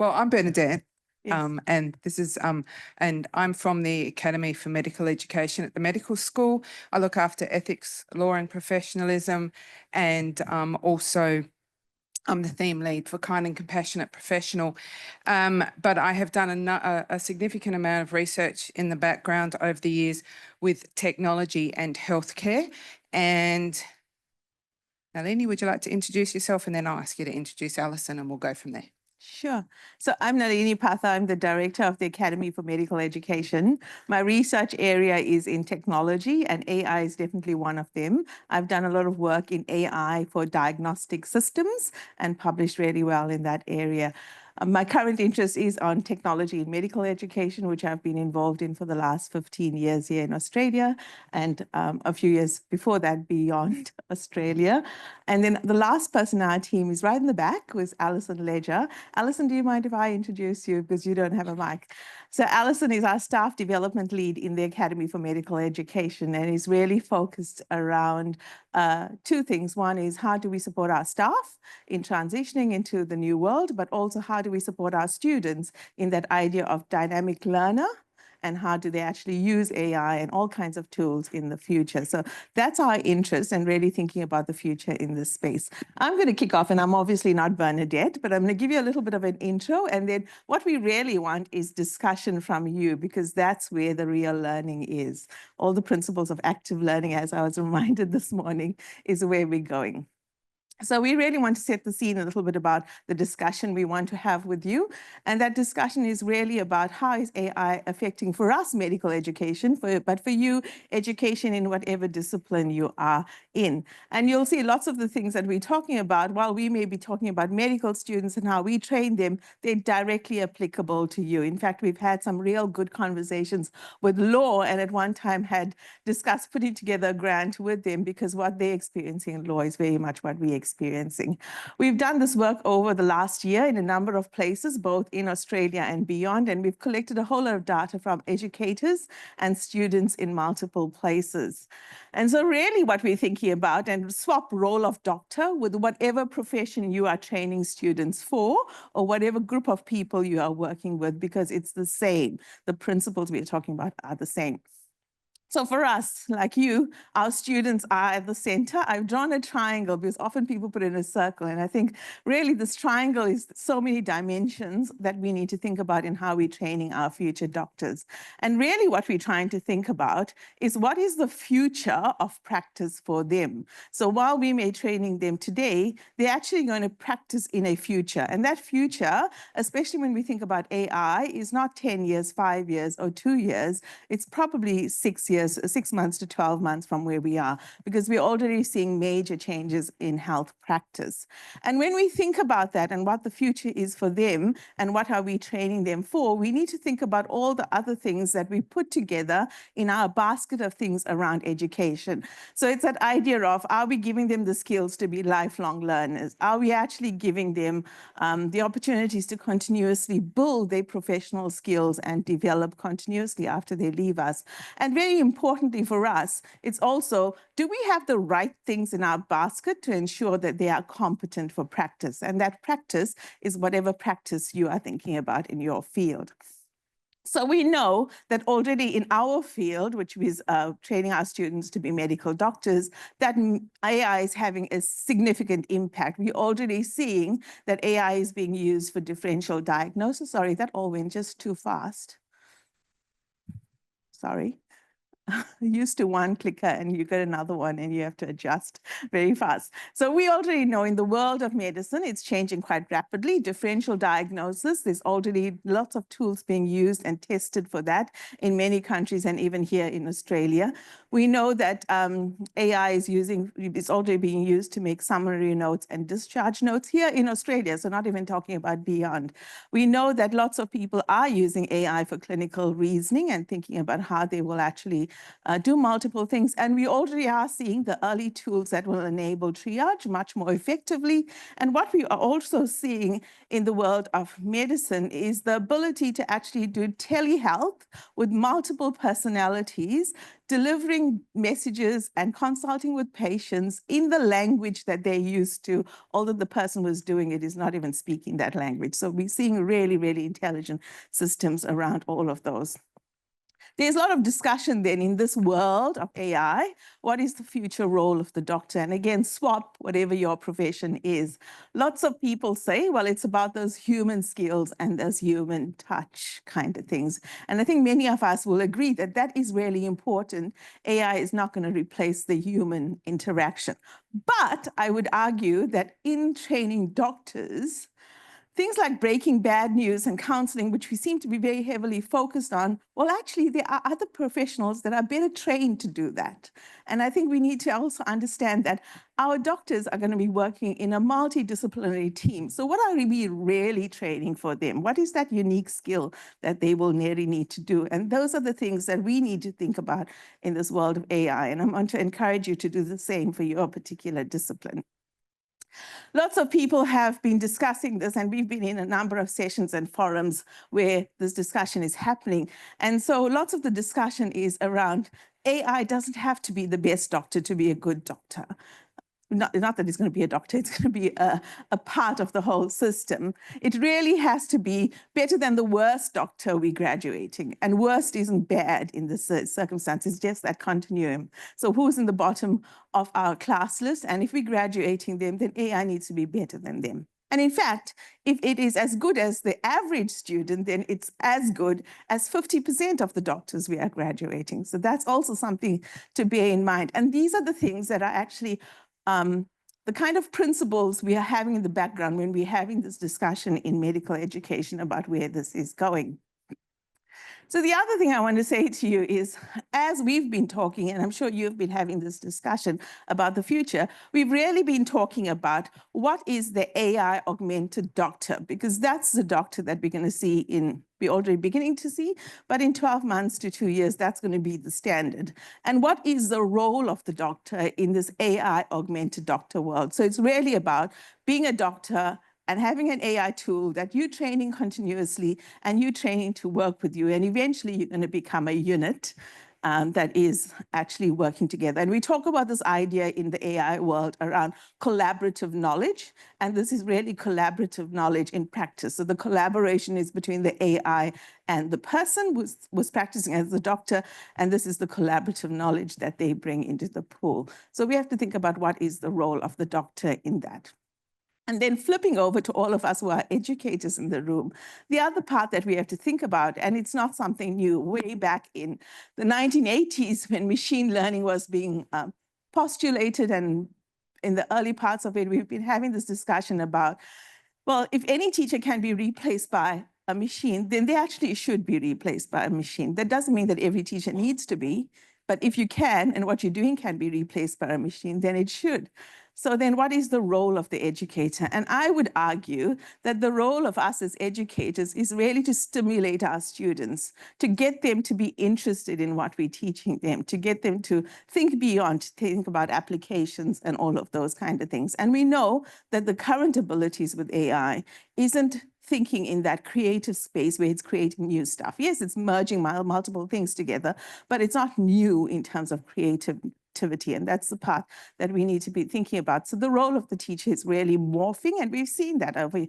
Well, I'm Bernadette. Yes. And this is and I'm from the Academy for Medical Education at the medical school. I look after ethics, law and professionalism, and also I'm the theme lead for Kind and Compassionate Professional. But I have done a significant amount of research in the background over the years with technology and healthcare. And Nalini, would you like to introduce yourself? And then I'll ask you to introduce Alison and we'll go from there. Sure. So I'm Nalini Patha. I'm the director of the Academy for Medical Education. My research area is in technology, and AI is definitely one of them. I've done a lot of work in AI for diagnostic systems and published really well in that area. My current interest is on technology in medical education, which I've been involved in for the last 15 years here in Australia, and a few years before that beyond Australia. And then the last person on our team is right in the back, was Alison Ledger. Alison, do you mind if I introduce you, because you don't have a mic? So Alison is our staff development lead in the Academy for Medical Education, and is really focused around two things. One is, how do we support our staff in transitioning into the new world, but also how do we support our students in that idea of dynamic learner, and how do they actually use AI and all kinds of tools in the future. So that's our interest, and really thinking about the future in this space. I'm going to kick off, and I'm obviously not Bernadette, but I'm going to give you a little bit of an intro, and then what we really want is discussion from you, because that's where the real learning is. All the principles of active learning, as I was reminded this morning, is where we're going. So we really want to set the scene a little bit about the discussion we want to have with you. And that discussion is really about how is AI affecting, for us, medical education, but for you, education in whatever discipline you are in. And you'll see lots of the things that we're talking about, while we may be talking about medical students and how we train them, they're directly applicable to you. In fact, we've had some real good conversations with law, and at one time had discussed putting together a grant with them, because what they're experiencing in law is very much what we experiencing. We've done this work over the last year in a number of places, both in Australia and beyond, and we've collected a whole lot of data from educators and students in multiple places. And so really what we're thinking about, and swap role of doctor with whatever profession you are training students for, or whatever group of people you are working with, because it's the same. The principles we're talking about are the same. So for us, like you, our students are at the center. I've drawn a triangle because often people put it in a circle. And I think really this triangle is so many dimensions that we need to think about in how we're training our future doctors. And really what we're trying to think about is, what is the future of practice for them? So while we may be training them today, they're actually going to practice in a future. And that future, especially when we think about AI, is not 10 years, 5 years, or 2 years. It's probably 6 years. 6 months to 12 months from where we are, because we're already seeing major changes in health practice. And when we think about that and what the future is for them and what are we training them for, we need to think about all the other things that we put together in our basket of things around education. So it's that idea of, are we giving them the skills to be lifelong learners? Are we actually giving them the opportunities to continuously build their professional skills and develop continuously after they leave us? And very importantly for us, it's also, do we have the right things in our basket to ensure that they are competent for practice? And that practice is whatever practice you are thinking about in your field. So we know that already in our field, which is training our students to be medical doctors, that AI is having a significant impact. We're already seeing that AI is being used for differential diagnosis. Sorry, that all went just too fast. Sorry. Used to one clicker and you get another one and you have to adjust very fast. So we already know in the world of medicine, it's changing quite rapidly. Differential diagnosis, there's already lots of tools being used and tested for that in many countries and even here in Australia. We know that AI is already being used to make summary notes and discharge notes here in Australia, so not even talking about beyond. We know that lots of people are using AI for clinical reasoning and thinking about how they will actually do multiple things. And we already are seeing the early tools that will enable triage much more effectively. And what we are also seeing in the world of medicine is the ability to actually do telehealth with multiple personalities, delivering messages and consulting with patients in the language that they're used to, although the person who's doing it is not even speaking that language. So we're seeing really, really intelligent systems around all of those. There's a lot of discussion then in this world of AI. What is the future role of the doctor? And again, swap whatever your profession is. Lots of people say, well, it's about those human skills and those human touch kind of things. And I think many of us will agree that that is really important. AI is not going to replace the human interaction. But I would argue that in training doctors, things like breaking bad news and counseling, which we seem to be very heavily focused on, well, actually, there are other professionals that are better trained to do that. And I think we need to also understand that our doctors are going to be working in a multidisciplinary team. So what are we really training for them? What is that unique skill that they will really need to do? And those are the things that we need to think about in this world of AI. And I want to encourage you to do the same for your particular discipline. Lots of people have been discussing this, and we've been in a number of sessions and forums where this discussion is happening. And so lots of the discussion is around AI doesn't have to be the best doctor to be a good doctor. Not that it's going to be a doctor, it's going to be a part of the whole system. It really has to be better than the worst doctor we're graduating. And worst isn't bad in this circumstance, it's just that continuum. So who's in the bottom of our class list? And if we're graduating them, then AI needs to be better than them. And in fact, if it is as good as the average student, then it's as good as 50% of the doctors we are graduating. So that's also something to bear in mind. And these are the things that are actually the kind of principles we are having in the background when we're having this discussion in medical education about where this is going. So the other thing I want to say to you is, as we've been talking, and I'm sure you've been having this discussion about the future, we've really been talking about what is the AI-augmented doctor, because that's the doctor that we're going to see we're already beginning to see, but in 12 months to 2 years, that's going to be the standard. And what is the role of the doctor in this AI-augmented doctor world? So it's really about being a doctor and having an AI tool that you're training continuously and you're training to work with you. And eventually you're going to become a unit that is actually working together. And we talk about this idea in the AI world around collaborative knowledge. And this is really collaborative knowledge in practice. So the collaboration is between the AI and the person who was practicing as the doctor. And this is the collaborative knowledge that they bring into the pool. So we have to think about what is the role of the doctor in that. And then flipping over to all of us who are educators in the room, the other part that we have to think about, and it's not something new, way back in the 1980s when machine learning was being postulated, and in the early parts of it, we've been having this discussion about, well, if any teacher can be replaced by a machine, then they actually should be replaced by a machine. That doesn't mean that every teacher needs to be, but if you can, and what you're doing can be replaced by a machine, then it should. So then what is the role of the educator? And I would argue that the role of us as educators is really to stimulate our students, to get them to be interested in what we're teaching them, to get them to think beyond, to think about applications and all of those kind of things. And we know that the current abilities with AI isn't thinking in that creative space where it's creating new stuff. Yes, it's merging multiple things together, but it's not new in terms of creativity. And that's the part that we need to be thinking about. So the role of the teacher is really morphing, and we've seen that over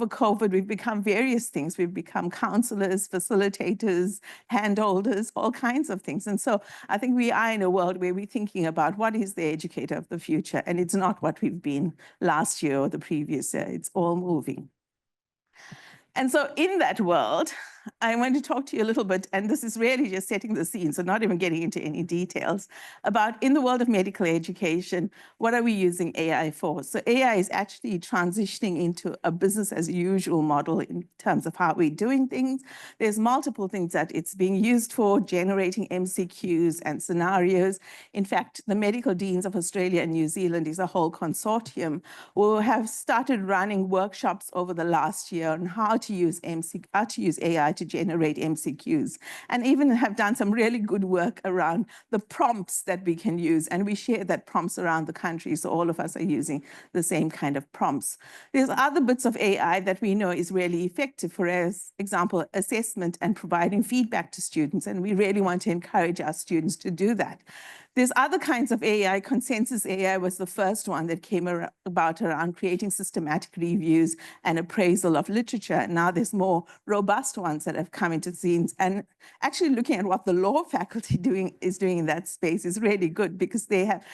COVID. We've become various things. We've become counselors, facilitators, handholders, all kinds of things. And so I think we are in a world where we're thinking about what is the educator of the future, and it's not what we've been last year or the previous year. It's all moving. And so in that world, I want to talk to you a little bit, and this is really just setting the scene, so not even getting into any details, about in the world of medical education, what are we using AI for? So AI is actually transitioning into a business as usual model in terms of how we're doing things. There's multiple things that it's being used for, generating MCQs and scenarios. In fact, the Medical Deans of Australia and New Zealand is a whole consortium who have started running workshops over the last year on how to use AI AI to generate MCQs, and even have done some really good work around the prompts that we can use. And we share that prompts around the country, so all of us are using the same kind of prompts. There's other bits of AI that we know is really effective, for example, assessment and providing feedback to students. And we really want to encourage our students to do that. There's other kinds of AI. Consensus AI was the first one that came about around creating systematic reviews and appraisal of literature. Now there's more robust ones that have come into scenes. And actually looking at what the law faculty is doing in that space is really good, because they have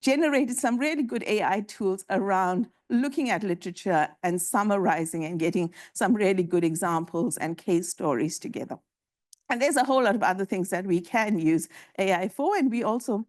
generated some really good AI tools around looking at literature and summarizing and getting some really good examples and case stories together. And there's a whole lot of other things that we can use AI for. And we also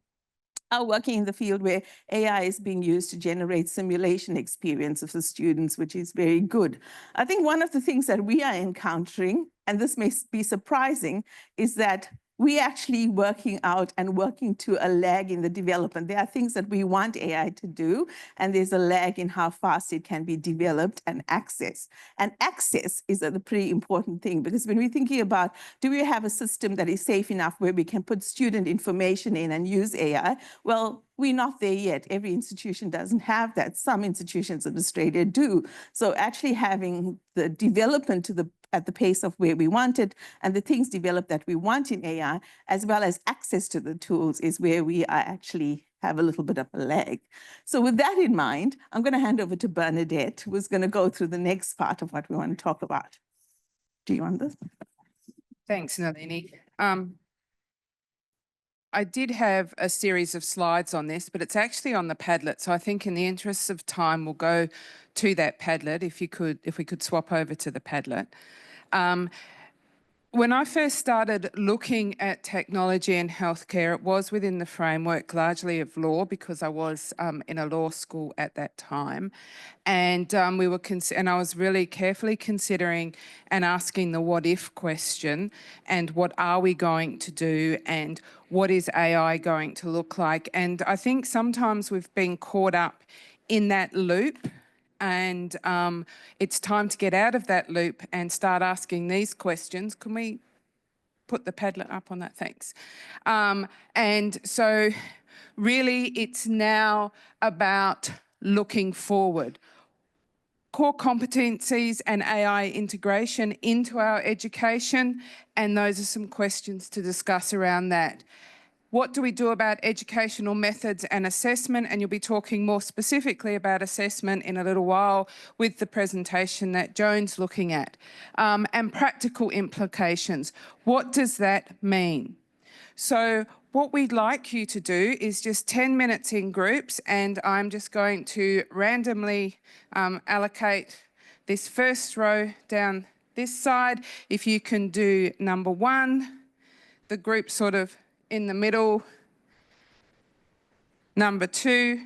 are working in the field where AI is being used to generate simulation experience of the students, which is very good. I think one of the things that we are encountering, and this may be surprising, is that we actually working out and working to a lag in the development. There are things that we want AI to do, and there's a lag in how fast it can be developed and accessed. And access is a pretty important thing, because when we're thinking about, do we have a system that is safe enough where we can put student information in and use AI? Well, we're not there yet. Every institution doesn't have that. Some institutions in Australia do. So actually having the development at the pace of where we want it, and the things developed that we want in AI, as well as access to the tools, is where we are actually have a little bit of a lag. So with that in mind, I'm going to hand over to Bernadette, who's going to go through the next part of what we want to talk about. Do you want this? Thanks, Nalini. I did have a series of slides on this, but it's actually on the Padlet. So I think in the interests of time, we'll go to that Padlet if we could swap over to the Padlet. When I first started looking at technology in healthcare, it was within the framework largely of law, because I was in a law school at that time. And I was really carefully considering and asking the what if question, and what are we going to do, and what is AI going to look like? And I think sometimes we've been caught up in that loop, and it's time to get out of that loop and start asking these questions. Can we put the Padlet up on that? Thanks. And so really it's now about looking forward. Core competencies and AI integration into our education, and those are some questions to discuss around that. What do we do about educational methods and assessment? And you'll be talking more specifically about assessment in a little while with the presentation that Joan's looking at. And practical implications. What does that mean? So what we'd like you to do is just 10 minutes in groups, and I'm just going to randomly allocate this first row down this side. If you can do number 1, the group sort of in the middle, number 2,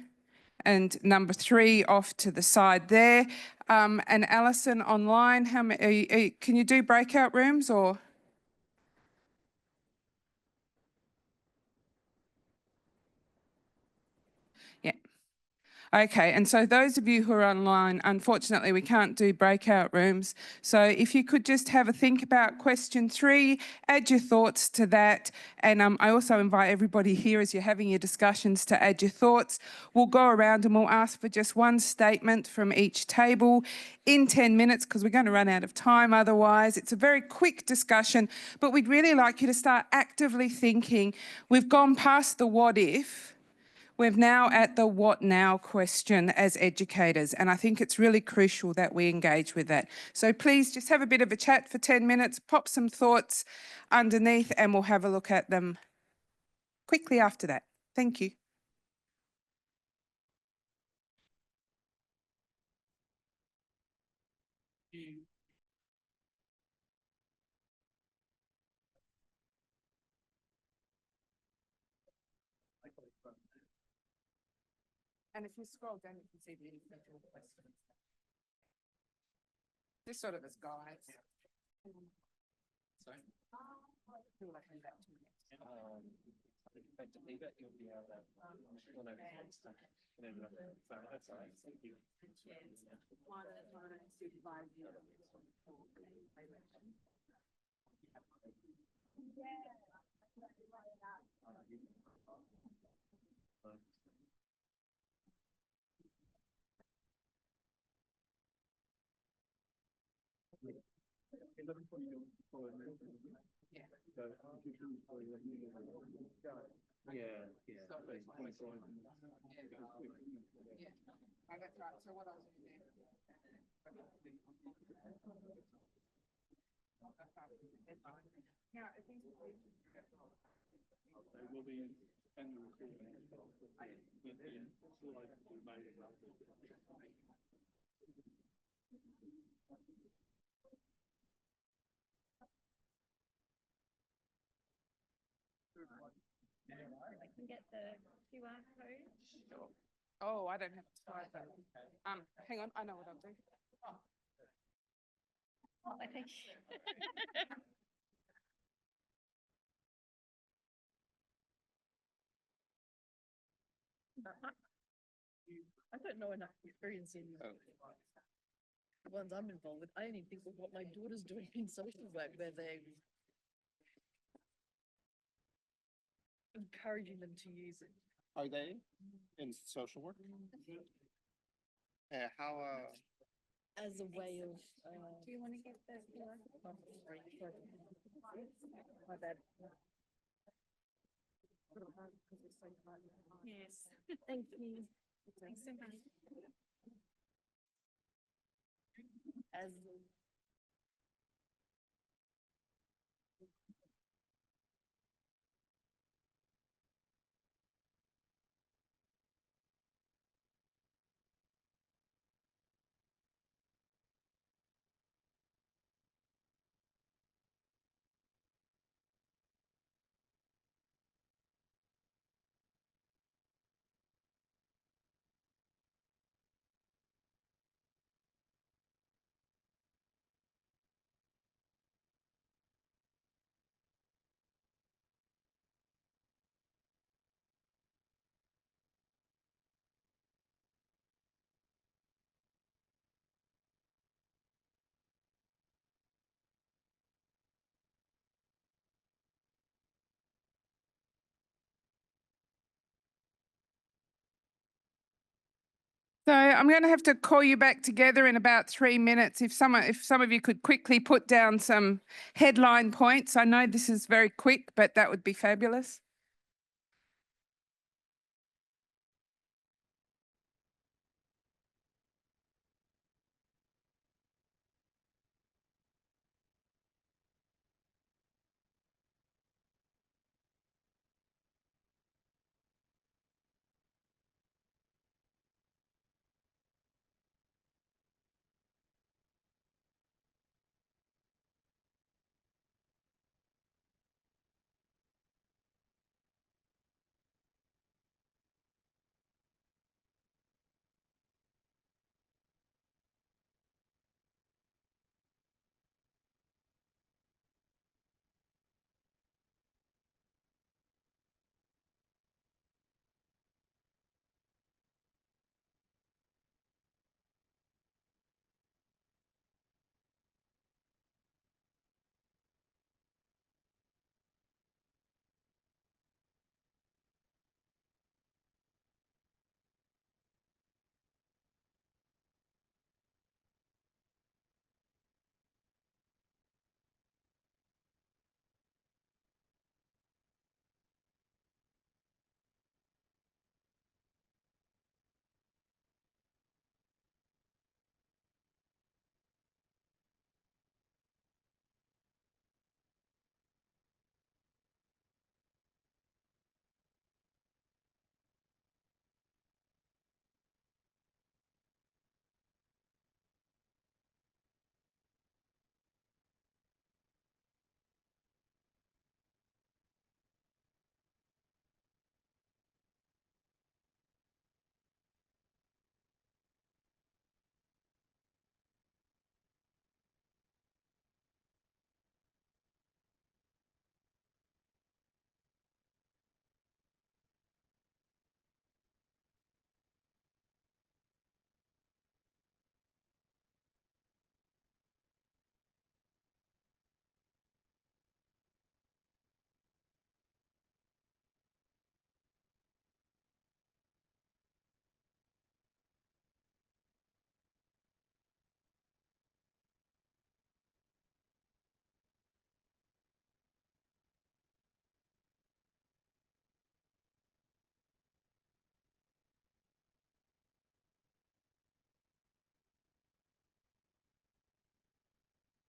and number 3 off to the side there. And Alison online, can you do breakout rooms or? Yeah. Okay, and so those of you who are online, unfortunately, we can't do breakout rooms. So if you could just have a think about question 3, add your thoughts to that. And I also invite everybody here, as you're having your discussions, to add your thoughts. We'll go around and we'll ask for just one statement from each table in 10 minutes, because we're going to run out of time otherwise. It's a very quick discussion, but we'd really like you to start actively thinking. We've gone past the what if. We're now at the what now question as educators, and I think it's really crucial that we engage with that. So please just have a bit of a chat for 10 minutes, pop some thoughts underneath, and we'll have a look at them quickly after that. Thank you. And if you scroll down, you can see the individual questions. This sort of as guides. Sorry. Who will I hand that to next? Effectively, but you'll be able to. That's all right. Thank you. Oh, that's right. So what I'll do then. Now, if these I can get the QR code. Sure. Oh, I don't have to slide that. Hang on, I know what I'll do. I think. I don't know enough experience in the ones I'm involved with. I only think of what my daughter's doing in social work, where they're encouraging them to use it. Are they in social work? How, As a way of. Do you want to get the QR? My bad. Yes. Thank you. Thanks so much. As So I'm going to have to call you back together in about 3 minutes. If some of you could quickly put down some headline points. I know this is very quick, but that would be fabulous.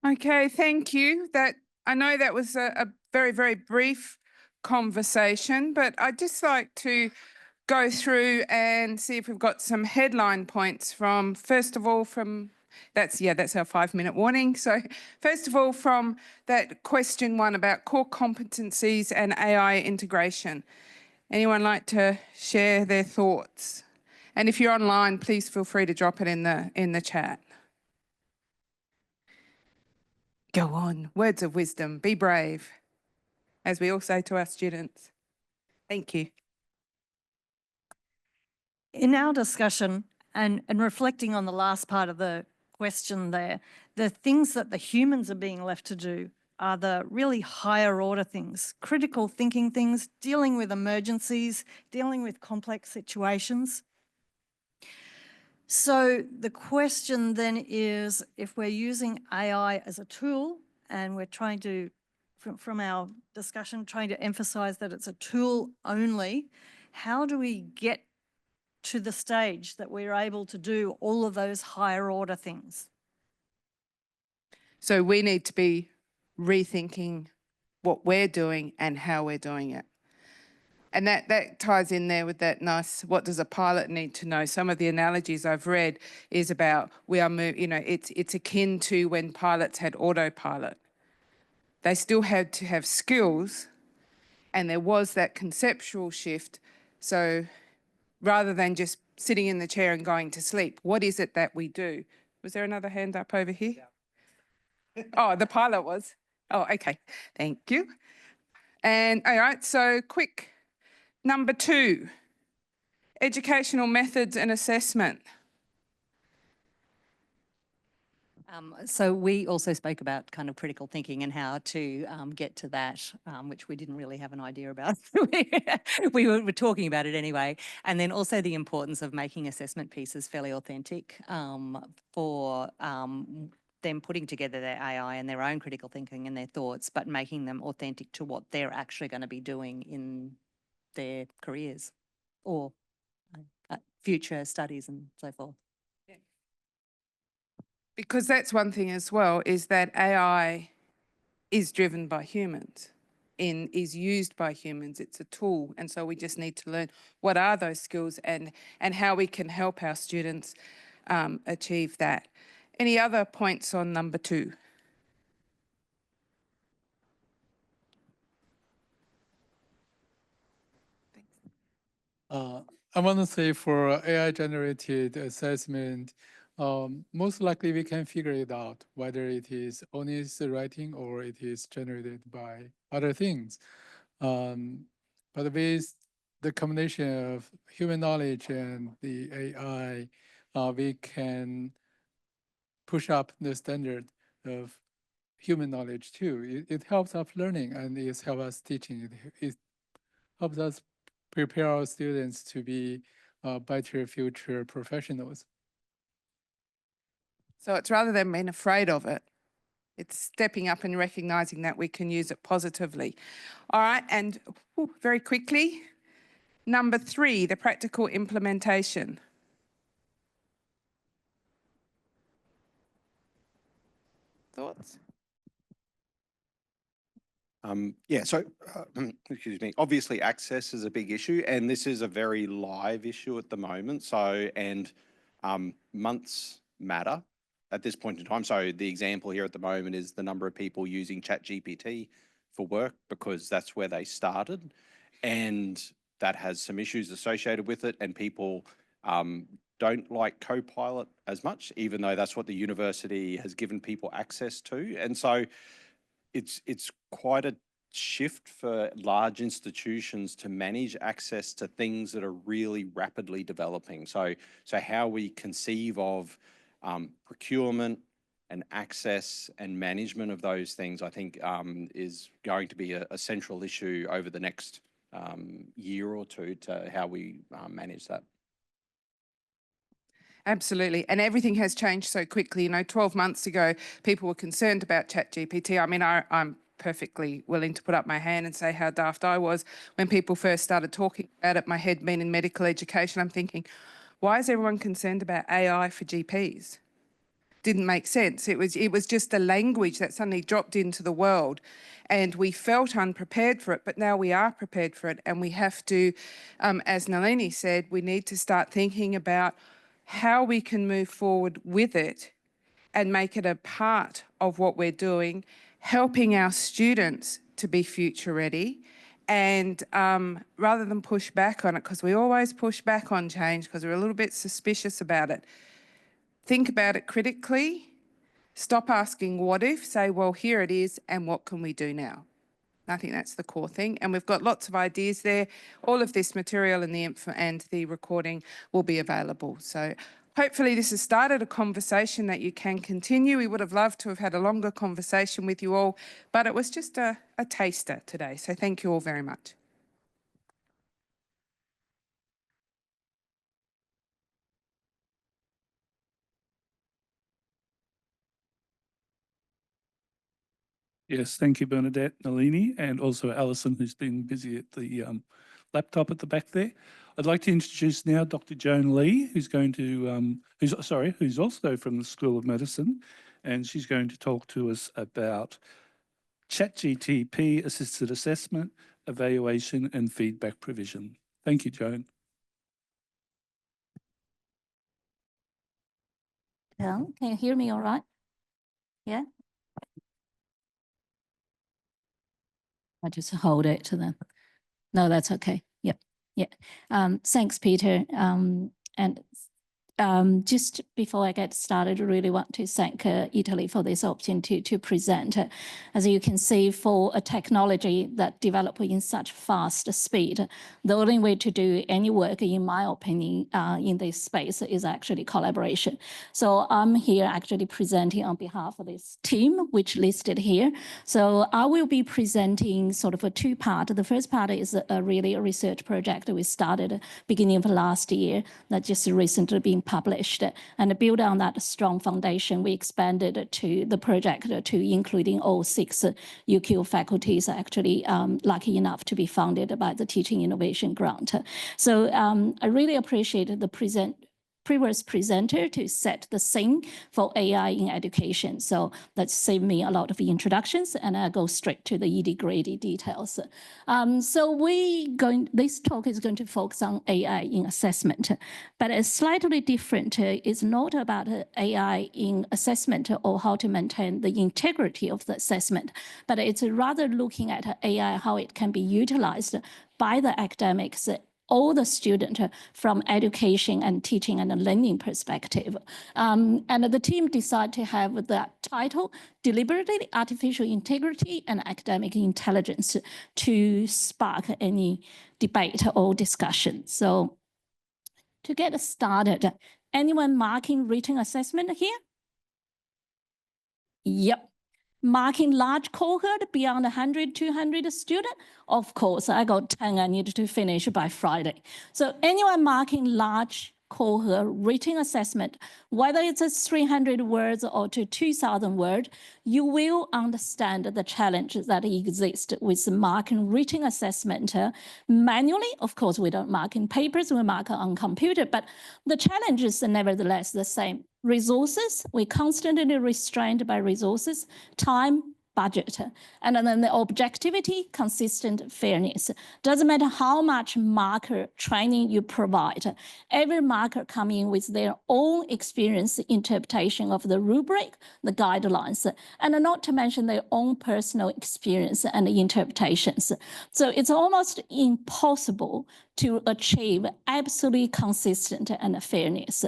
Okay, thank you. I know that was a very, very brief conversation, but I'd just like to go through and see if we've got some headline points from, first of all, that's our 5-minute warning. So first of all, from that question 1 about core competencies and AI integration. Anyone like to share their thoughts? And if you're online, please feel free to drop it in the chat. Go on, words of wisdom, be brave, as we all say to our students. Thank you. In our discussion and reflecting on the last part of the question there, the things that the humans are being left to do are the really higher order things, critical thinking things, dealing with emergencies, dealing with complex situations. So the question then is, if we're using AI as a tool and we're trying to, from our discussion, trying to emphasize that it's a tool only, how do we get to the stage that we're able to do all of those higher order things? So we need to be rethinking what we're doing and how we're doing it. And that ties in there with that nice, what does a pilot need to know? Some of the analogies I've read is about it's akin to when pilots had autopilot. They still had to have skills, and there was that conceptual shift. So rather than just sitting in the chair and going to sleep, what is it that we do? Was there another hand up over here? Yeah. Oh, the pilot was. Oh, okay. Thank you. And all right, so quick. Number 2, educational methods and assessment. So we also spoke about kind of critical thinking and how to get to that, which we didn't really have an idea about. we were talking about it anyway. And then also the importance of making assessment pieces fairly authentic for them putting together their AI and their own critical thinking and their thoughts, but making them authentic to what they're actually going to be doing in their careers or future studies and so forth. Because that's one thing as well, is that AI is driven by humans, is used by humans. It's a tool. And so we just need to learn what are those skills and how we can help our students achieve that. Any other points on number 2? I want to say for AI-generated assessment, most likely we can figure it out, whether it is honest writing or it is generated by other things. But with the combination of human knowledge and the AI, we can push up the standard of human knowledge too. It helps us learning and it helps us teaching. It helps us prepare our students to be better future professionals. So it's rather than being afraid of it, it's stepping up and recognizing that we can use it positively. All right, and very quickly, number 3, the practical implementation. Thoughts? Excuse me. Obviously, access is a big issue, and this is a very live issue at the moment. So, months matter at this point in time. So the example here at the moment is the number of people using ChatGPT for work because that's where they started, and that has some issues associated with it, and people don't like Copilot as much, even though that's what the university has given people access to. And so it's quite a shift for large institutions to manage access to things that are really rapidly developing. So how we conceive of procurement and access and management of those things, I think, is going to be a central issue over the next year or two to how we manage that. Absolutely. And everything has changed so quickly. 12 months ago, people were concerned about ChatGPT. I mean, I'm perfectly willing to put up my hand and say how daft I was when people first started talking about it. My head being in medical education, I'm thinking, why is everyone concerned about AI for GPs? didn't make sense. It was just a language that suddenly dropped into the world, and we felt unprepared for it, but now we are prepared for it, and we have to, as Nalini said, we need to start thinking about how we can move forward with it and make it a part of what we're doing, helping our students to be future ready, and rather than push back on it, because we always push back on change because we're a little bit suspicious about it. Think about it critically, stop asking what if, say, well, here it is, and what can we do now? I think that's the core thing. And we've got lots of ideas there. All of this material and the recording will be available. So hopefully this has started a conversation that you can continue. We would have loved to have had a longer conversation with you all, but it was just a taster today. So thank you all very much. Yes, thank you, Bernadette, Nalini, and also Alison, who's been busy at the laptop at the back there. I'd like to introduce now Dr. Joan Lee, who's going to, who's also from the School of Medicine, and she's going to talk to us about ChatGPT assisted assessment, evaluation, and feedback provision. Thank you, Joan. Can you hear me all right? Yeah? I just hold it to them. No, that's okay. Yep. Yeah. Thanks, Peter. Just before I get started, I really want to thank Italy for this opportunity to present. As you can see, for a technology that develops in such fast speed, the only way to do any work, in my opinion, in this space is actually collaboration. So I'm here actually presenting on behalf of this team, which listed here. So I will be presenting sort of a two-part. The first part is really a research project we started beginning of last year that just recently been published, and build on that strong foundation, we expanded to the project to including all 6 UQ faculties actually lucky enough to be funded by the Teaching Innovation Grant. So I really appreciated the previous presenter to set the scene for AI in education. So that saved me a lot of introductions, and I go straight to the nitty-gritty details. This talk is going to focus on AI in assessment, but it's slightly different. It's not about AI in assessment or how to maintain the integrity of the assessment, but it's rather looking at AI, how it can be utilized by the academics, all the students from education and teaching and learning perspective. And the team decided to have that title, deliberately artificial integrity and academic intelligence, to spark any debate or discussion. So to get started, anyone marking written assessment here? Yep. Marking large cohort beyond 100, 200 students? Of course, I got 10 I need to finish by Friday. So anyone marking large cohort written assessment, whether it's 300 words or to 2,000 words, you will understand the challenges that exist with marking written assessment manually. Of course, we don't mark in papers, we mark on computer, but the challenges are nevertheless the same. Resources, we're constantly restrained by resources, time, budget, and then the objectivity, consistent fairness. Doesn't matter how much marker training you provide, every marker come in with their own experience, interpretation of the rubric, the guidelines, and not to mention their own personal experience and interpretations. So it's almost impossible to achieve absolutely consistent and fairness.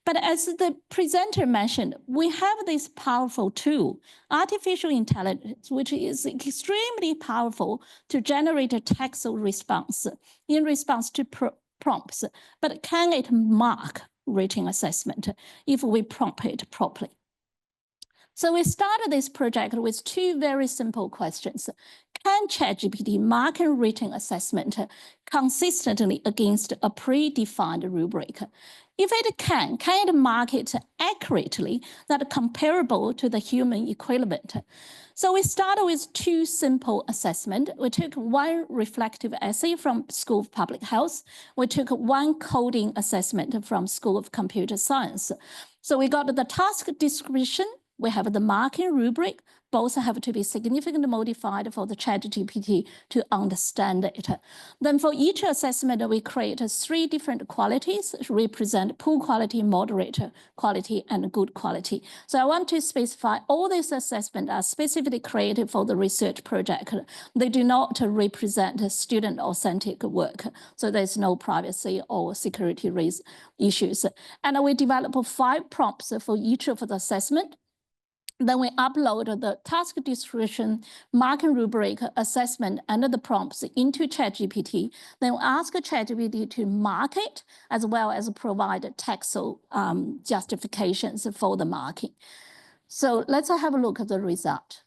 But as the presenter mentioned, we have this powerful tool, artificial intelligence, which is extremely powerful to generate a textual response in response to prompts. But can it mark written assessment if we prompt it properly? So we started this project with 2 very simple questions. can ChatGPT mark and written assessment consistently against a predefined rubric? If it can it mark it accurately that comparable to the human equivalent? So we started with two simple assessments. We took one reflective essay from School of Public Health. We took one coding assessment from School of Computer Science. So we got the task description. We have the marking rubric. Both have to be significantly modified for the ChatGPT to understand it. Then for each assessment, we create 3 different qualities to represent poor quality, moderate quality, and good quality. So I want to specify all these assessments are specifically created for the research project. They do not represent student authentic work. So there's no privacy or security issues. And we develop 5 prompts for each of the assessment. Then we upload the task description, marking rubric, assessment, and the prompts into ChatGPT. Then we ask ChatGPT to mark it, as well as provide textual justifications for the marking. So let's have a look at the result.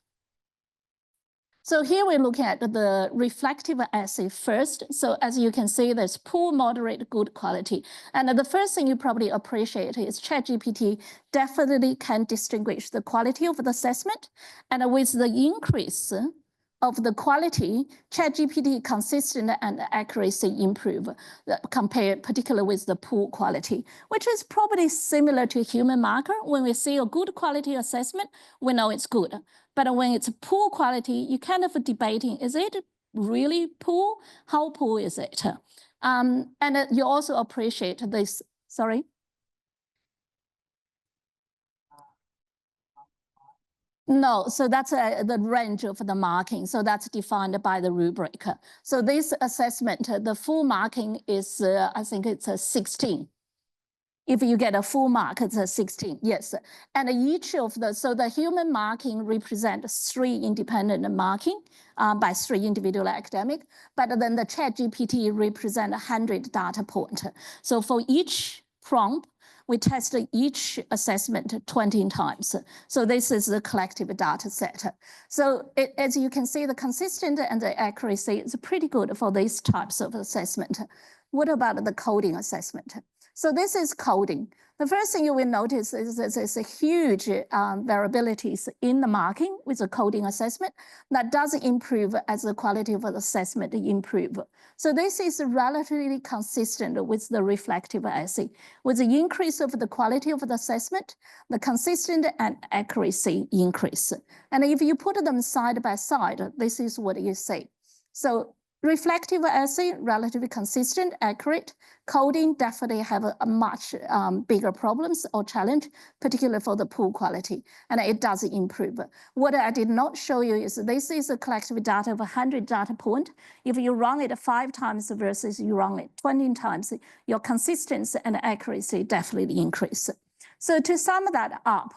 So here we're looking at the reflective essay first. So as you can see, there's poor, moderate, good quality. And the first thing you probably appreciate is ChatGPT definitely can distinguish the quality of the assessment. And with the increase of the quality, ChatGPT consistency and accuracy improve compared particularly with the poor quality, which is probably similar to human marker. When we see a good quality assessment, we know it's good. But when it's poor quality, you kind of debating, is it really poor? How poor is it? And you also appreciate this, sorry? No, so that's the range of the marking. So that's defined by the rubric. So this assessment, the full marking is, I think it's a 16. If you get a full mark, it's a 16, yes. And each of so the human marking represents 3 independent marking by 3 individual academic, but then the ChatGPT represents 100 data points. So for each prompt, we test each assessment 20 times. So this is the collective data set. So as you can see, the consistency and the accuracy is pretty good for these types of assessment. What about the coding assessment? So this is coding. The first thing you will notice is there's a huge variabilities in the marking with the coding assessment that does improve as the quality of the assessment improve. So this is relatively consistent with the reflective essay. With the increase of the quality of the assessment, the consistency and accuracy increase. And if you put them side by side, this is what you see. So reflective essay, relatively consistent, accurate. Coding definitely have a much bigger problems or challenge, particularly for the poor quality, and it does improve. What I did not show you is this is a collective data of 100 data point. If you run it 5 times versus you run it 20 times, your consistency and accuracy definitely increase. So to sum that up,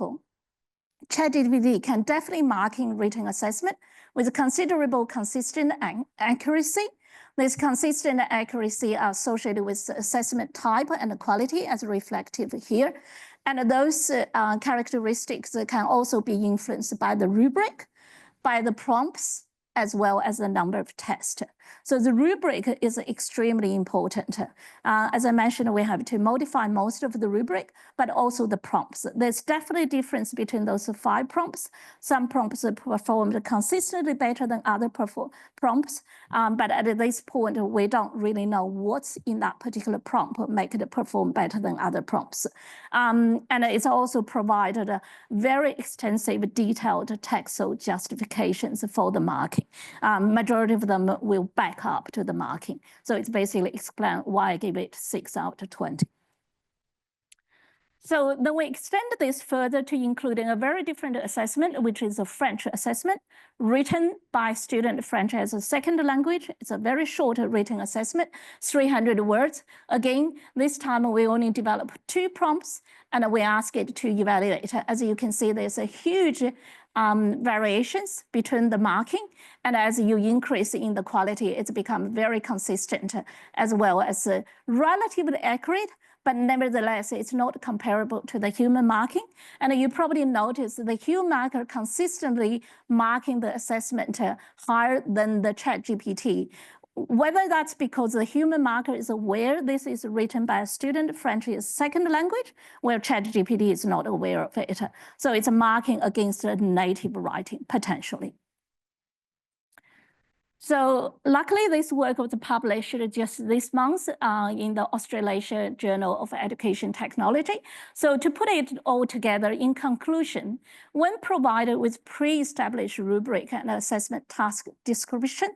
ChatGPT can definitely mark in written assessment with considerable consistent accuracy. This consistent accuracy are associated with assessment type and quality as reflective here. And those characteristics can also be influenced by the rubric, by the prompts, as well as the number of tests. So the rubric is extremely important. As I mentioned, we have to modify most of the rubric, but also the prompts. There's definitely a difference between those 5 prompts. Some prompts performed consistently better than other prompts, but at this point, we don't really know what's in that particular prompt make it perform better than other prompts. And it's also provided a very extensive detailed textual justifications for the marking. Majority of them will back up to the marking. So it's basically explain why I gave it 6 out of 20. So then we extend this further to including a very different assessment, which is a French assessment written by student French as a second language. It's a very short written assessment, 300 words. Again, this time we only developed 2 prompts and we ask it to evaluate. As you can see, there's a huge variations between the marking, and as you increase in the quality, it's become very consistent as well as relatively accurate, but nevertheless, it's not comparable to the human marking. And you probably noticed the human marker consistently marking the assessment higher than the ChatGPT. Whether that's because the human marker is aware this is written by a student French is second language, where ChatGPT is not aware of it. So it's marking against a native writing, potentially. So luckily, this work was published just this month in the Australasian Journal of Education Technology. So to put it all together, in conclusion, when provided with pre-established rubric and assessment task description,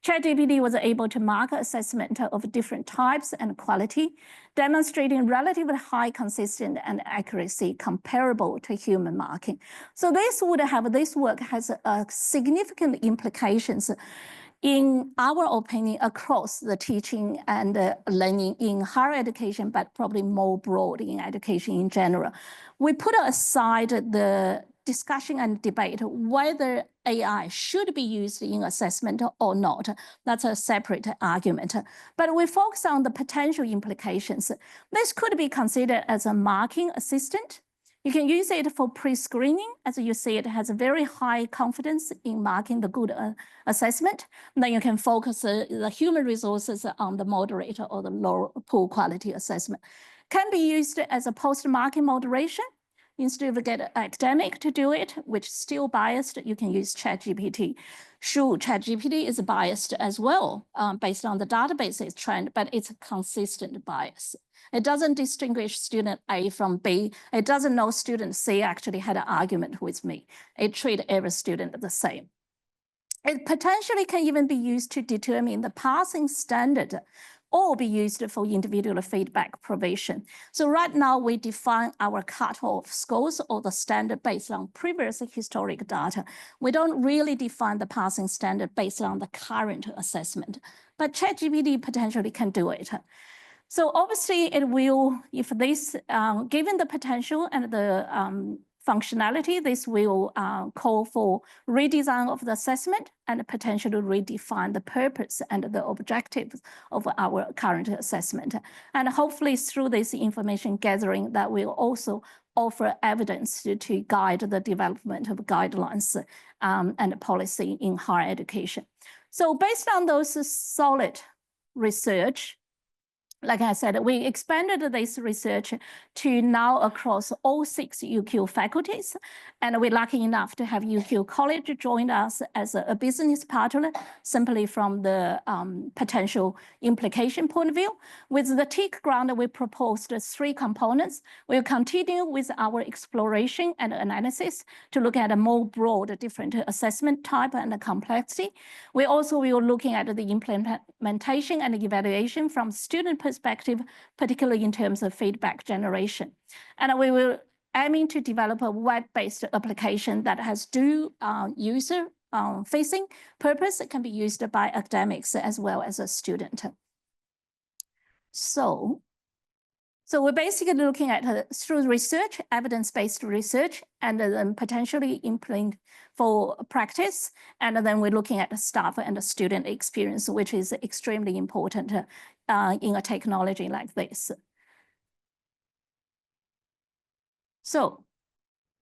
ChatGPT was able to mark assessment of different types and quality, demonstrating relatively high consistency and accuracy comparable to human marking. So this work has significant implications in our opinion, across the teaching and learning in higher education, but probably more broad in education in general. We put aside the discussion and debate whether AI should be used in assessment or not. That's a separate argument. But we focus on the potential implications. This could be considered as a marking assistant. You can use it for pre-screening. As you see, it has a very high confidence in marking the good assessment. Then you can focus the human resources on the moderate or the low poor quality assessment. Can be used as a post-marking moderation. Instead of get an academic to do it, which is still biased, you can use ChatGPT. Sure, ChatGPT is biased as well based on the database's trend, but it's a consistent bias. It doesn't distinguish student A from B. It doesn't know student C actually had an argument with me. It treats every student the same. It potentially can even be used to determine the passing standard or be used for individual feedback provision. So right now we define our cutoff scores or the standard based on previous historic data. We don't really define the passing standard based on the current assessment, but ChatGPT potentially can do it. So obviously it will, if this, given the potential and the functionality, this will call for redesign of the assessment and potentially redefine the purpose and the objectives of our current assessment. And hopefully through this information gathering, that will also offer evidence to guide the development of guidelines and policy in higher education. So based on those solid research, like I said, we expanded this research to now across all 6 UQ faculties. And we're lucky enough to have UQ College join us as a business partner, simply from the potential implication point of view. With the TIC grant, we proposed 3 components. We'll continue with our exploration and analysis to look at a more broad, different assessment type and complexity. We also will looking at the implementation and evaluation from student perspective, particularly in terms of feedback generation. And we will aiming to develop a web-based application that has dual user-facing purpose. It can be used by academics as well as a student. So we're basically looking at through research, evidence-based research, and then potentially implement for practice. And then we're looking at the staff and the student experience, which is extremely important in a technology like this. So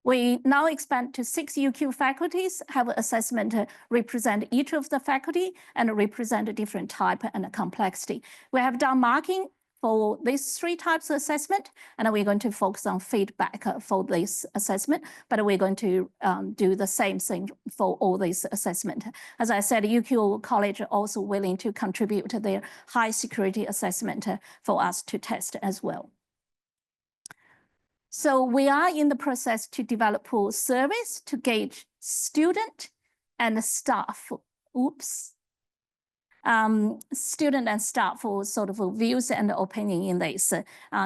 we now expand to 6 UQ faculties, have assessment represent each of the faculty and represent a different type and complexity. We have done marking for these 3 types of assessment, and we're going to focus on feedback for this assessment, but we're going to do the same thing for all these assessment. As I said, UQ College are also willing to contribute to their high security assessment for us to test as well. So we are in the process to develop a service to gauge student and staff, student and staff for sort of views and opinion in this,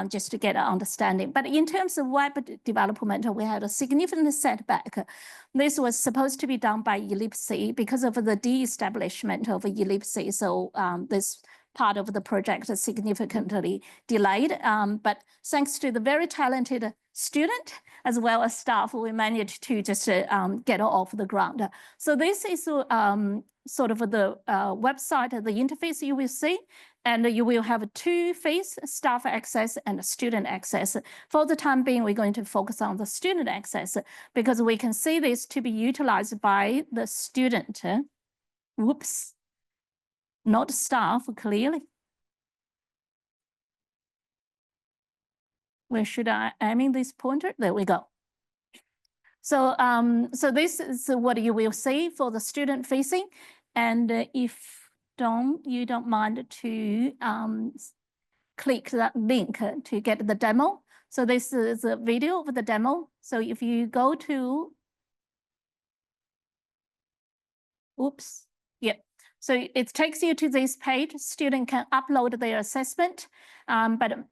just to get an understanding. But in terms of web development, we had a significant setback. This was supposed to be done by Ellipse because of the de-establishment of Ellipse. So this part of the project is significantly delayed. But thanks to the very talented student as well as staff, we managed to just get off the ground. So this is sort of the website, the interface you will see. And you will have two phases, staff access and student access. For the time being, we're going to focus on the student access because we can see this to be utilized by the student. Whoops, not staff, clearly. Where should I aim in this pointer? There we go. So, so this is what you will see for the student facing. And if you don't mind to click that link to get the demo. So this is a video of the demo. So if you go to, oops, yeah. So it takes you to this page. Student can upload their assessment, and then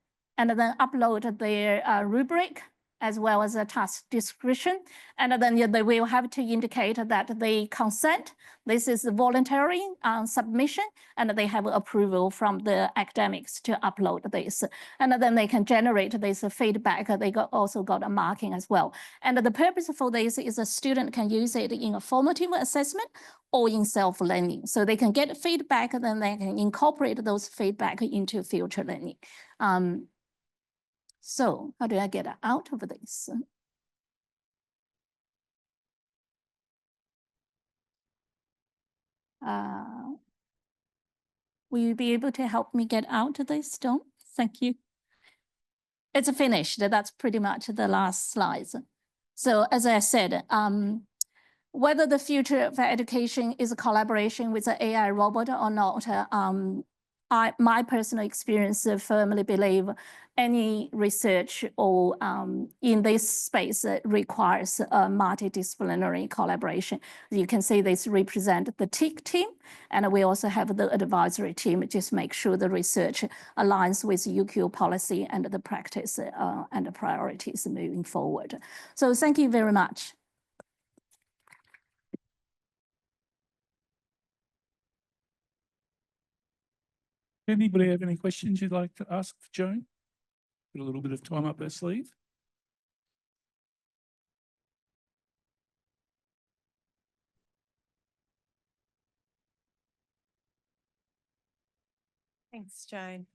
upload their rubric as well as a task description. And then they will have to indicate that they consent. This is voluntary submission, and they have approval from the academics to upload this. And then they can generate this feedback. They also got a marking as well. And the purpose for this is a student can use it in a formative assessment or in self-learning. So they can get feedback, and then they can incorporate those feedback into future learning. So how do I get out of this? Will you be able to help me get out of this, Tom? Thank you. It's finished. That's pretty much the last slides. So as I said, whether the future of education is a collaboration with the AI robot or not, my personal experience firmly believe any research or in this space requires a multidisciplinary collaboration. You can see this represent the TIC team, and we also have the advisory team, just make sure the research aligns with UQ policy and the practice and the priorities moving forward. So thank you very much. Anybody have any questions you'd like to ask for Joan? Got a little bit of time up her sleeve. Thanks, Joan.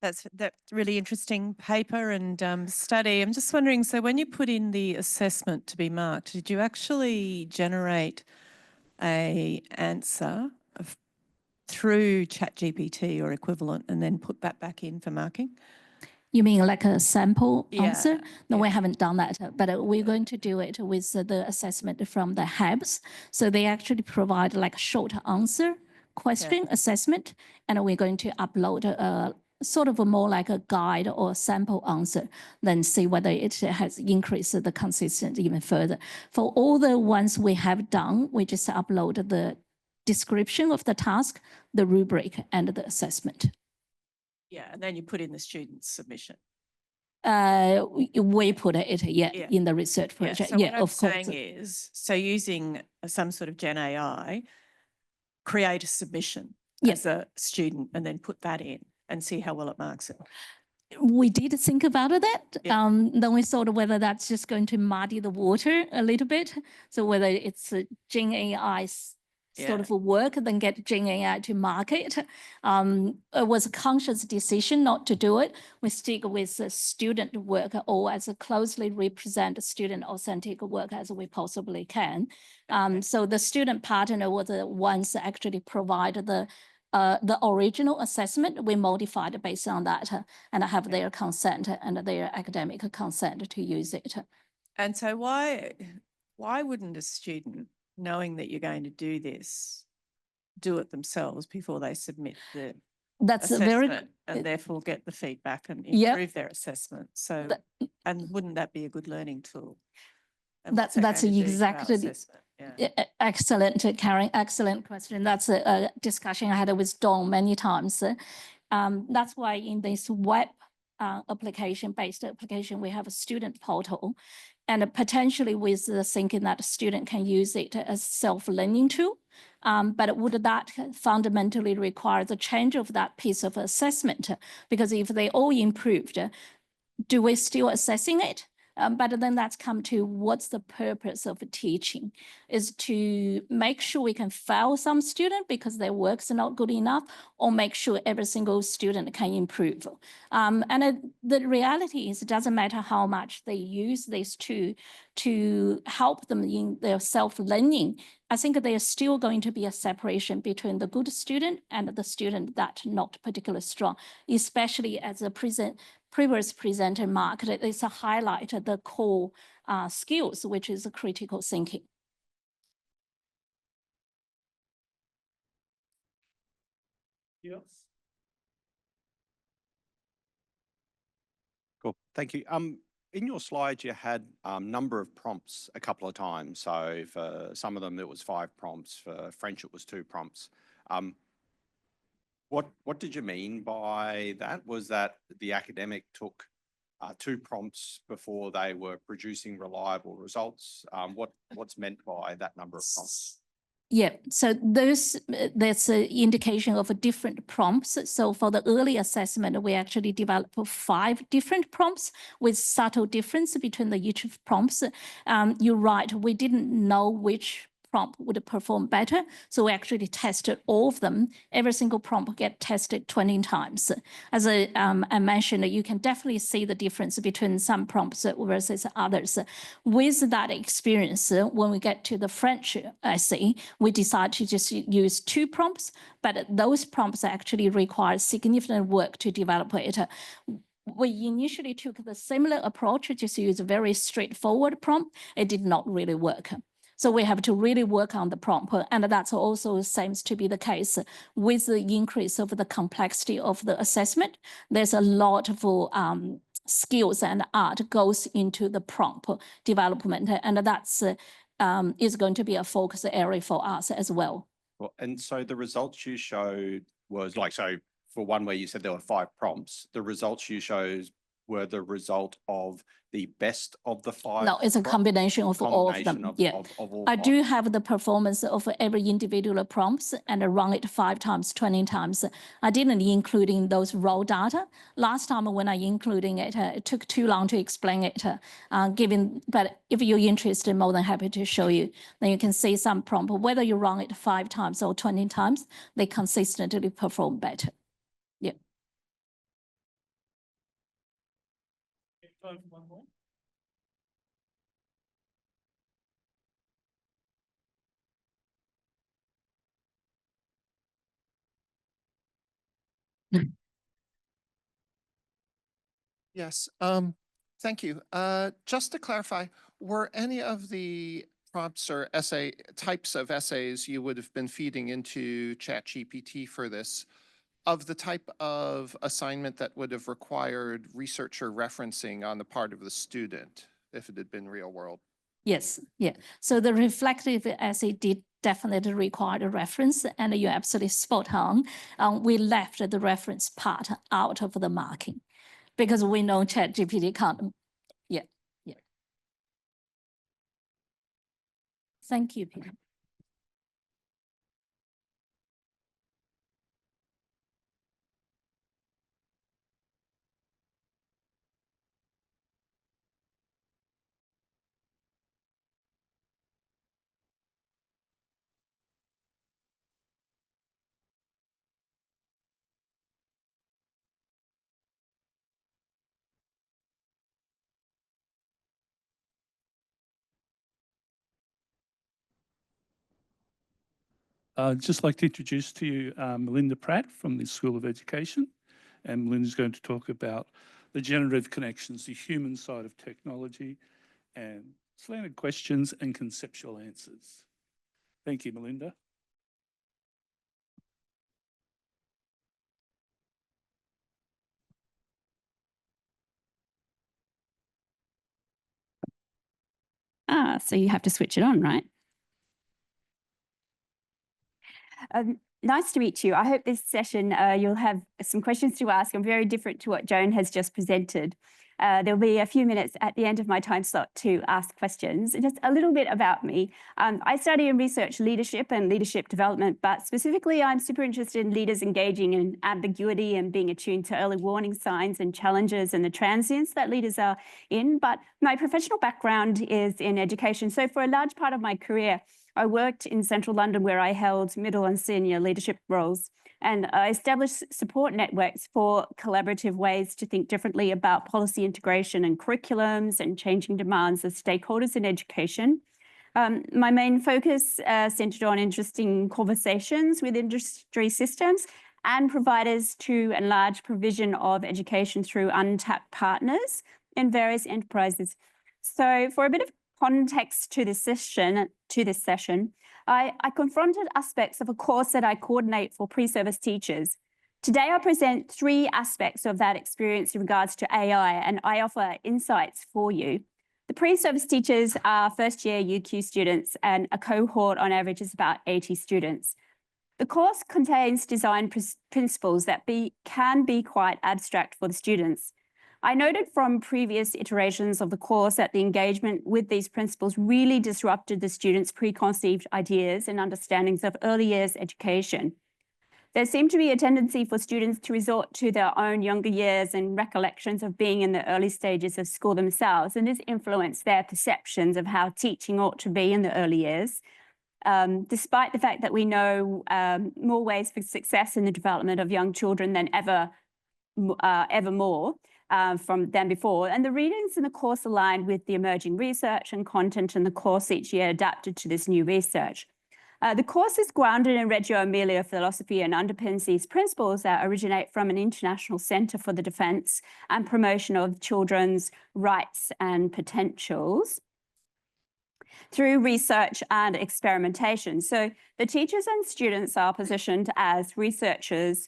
That's really interesting paper and study. I'm just wondering, so when you put in the assessment to be marked, did you actually generate an answer through ChatGPT or equivalent and then put that back in for marking? You mean like a sample answer? No, yeah. we haven't done that, but we're going to do it with the assessment from the HABs. So they actually provide like a short answer question assessment, and we're going to upload a sort of a more like a guide or sample answer, then see whether it has increased the consistency even further. For all the ones we have done, we just upload the description of the task, the rubric, and the assessment. Yeah, and then you put in the student's submission. We put it, in the research project. So what I'm of course. saying is, so using some sort of Gen AI, create a submission as a student and then put that in and see how well it marks it. We did think about that. Then we thought whether that's just going to muddy the water a little bit. So whether it's a Gen AI sort of work, then get Gen AI to mark it. It was a conscious decision not to do it. We stick with the student work or as closely represent student authentic work as we possibly can. So the student partner were the ones that actually provide the original assessment. We modified based on that and have their consent and their academic consent to use it. And so why wouldn't a student, knowing that you're going to do this, do it themselves before they submit the assessment and therefore get the feedback and improve their assessment? So, and wouldn't that be a good learning tool? That's exactly excellent, Karen. Excellent question. That's a discussion I had with Dawn many times. That's why in this web based application, we have a student portal, and potentially with the thinking that a student can use it as self-learning tool. But would that fundamentally require the change of that piece of assessment? Because if they all improved, do we still assessing it? But then that's come to what's the purpose of teaching, is to make sure we can fail some student because their work's not good enough, or make sure every single student can improve. The reality is it doesn't matter how much they use this to help them in their self-learning. I think there's still going to be a separation between the good student and the student that not particularly strong, especially as a previous presenter marked, it's a highlight of the core skills, which is critical thinking. Yes. Cool, thank you. In your slides, you had number of prompts a couple of times. So for some of them, it was 5 prompts. For French, it was 2 prompts. What did you mean by that? Was that the academic took 2 prompts before they were producing reliable results? What's meant by that number of prompts? Yeah, so that's an indication of a different prompts. So for the early assessment, we actually developed 5 different prompts with subtle difference between each prompts. You're right, we didn't know which prompt would perform better. So we actually tested all of them. Every single prompt get tested 20 times. As I mentioned, you can definitely see the difference between some prompts versus others. With that experience, when we get to the French essay, we decided to just use 2 prompts, but those prompts actually require significant work to develop it. We initially took the similar approach, just use a very straightforward prompt. It did not really work. So we have to really work on the prompt, and that's also seems to be the case with the increase of the complexity of the assessment. There's a lot of skills and art goes into the prompt development, and that's is going to be a focus area for us as well. Well, and so the results you showed was like, so for one where you said there were 5 prompts, the results you showed were the result of the best of the 5? No, it's a combination of all of them. Of all I 5. do have the performance of every individual prompts and run it 5 times, 20 times. I didn't include in those raw data. Last time when I including it, it took too long to explain it. But if you're interested, more than happy to show you. Then you can see some prompt, whether you run it 5 times or 20 times, they consistently perform better. Yeah. Time for one more. Yes, thank you. Just to clarify, were any of the prompts or essay types of essays you would have been feeding into ChatGPT for this of the type of assignment that would have required researcher referencing on the part of the student if it had been real world? Yes, yeah. So the reflective essay did definitely require a reference, and you're absolutely spot on. We left the reference part out of the marking because we know ChatGPT can't. Yeah, yeah. Thank you, Peter. I'd just like to introduce to you Melinda Pratt from the School of Education. And Melinda's going to talk about the generative connections, the human side of technology, and slanted questions and conceptual answers. Thank you, Melinda. So you have to switch it on, right? Nice to meet you. I hope this session you'll have some questions to ask. I'm very different to what Joan has just presented. There'll be a few minutes at the end of my time slot to ask questions. Just a little bit about me. I study and research leadership and leadership development, but specifically I'm super interested in leaders engaging in ambiguity and being attuned to early warning signs and challenges and the transience that leaders are in. But My professional background is in education. So for a large part of my career, I worked in central London where I held middle and senior leadership roles. And I established support networks for collaborative ways to think differently about policy integration and curriculums and changing demands of stakeholders in education. My main focus centered on interesting conversations with industry systems and providers to enlarge provision of education through untapped partners in various enterprises. So for a bit of context to this session, I confronted aspects of a course that I coordinate for pre-service teachers. Today, I present 3 aspects of that experience in regards to AI, and I offer insights for you. The pre-service teachers are first-year UQ students, and a cohort on average is about 80 students. The course contains design principles that can be quite abstract for the students. I noted from previous iterations of the course that the engagement with these principles really disrupted the students' preconceived ideas and understandings of early years education. There seemed to be a tendency for students to resort to their own younger years and recollections of being in the early stages of school themselves, and this influenced their perceptions of how teaching ought to be in the early years. Despite the fact that we know more ways for success in the development of young children than ever more than before. And the readings in the course aligned with the emerging research and content in the course each year adapted to this new research. The course is grounded in Reggio Emilia philosophy and underpins these principles that originate from an international centre for the defence and promotion of children's rights and potentials through research and experimentation. So the teachers and students are positioned as researchers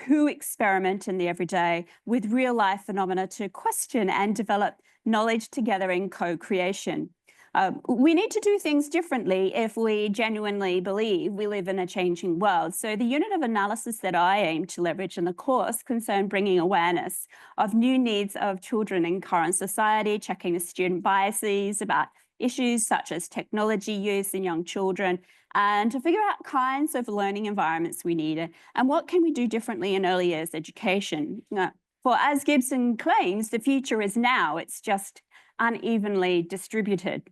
who experiment in the everyday with real life phenomena to question and develop knowledge together in co-creation. We need to do things differently if we genuinely believe we live in a changing world. So the unit of analysis that I aim to leverage in the course concerned bringing awareness of new needs of children in current society, checking the student biases about issues such as technology use in young children, and to figure out kinds of learning environments we need and what can we do differently in early years education. For as Gibson claims, the future is now, it's just unevenly distributed.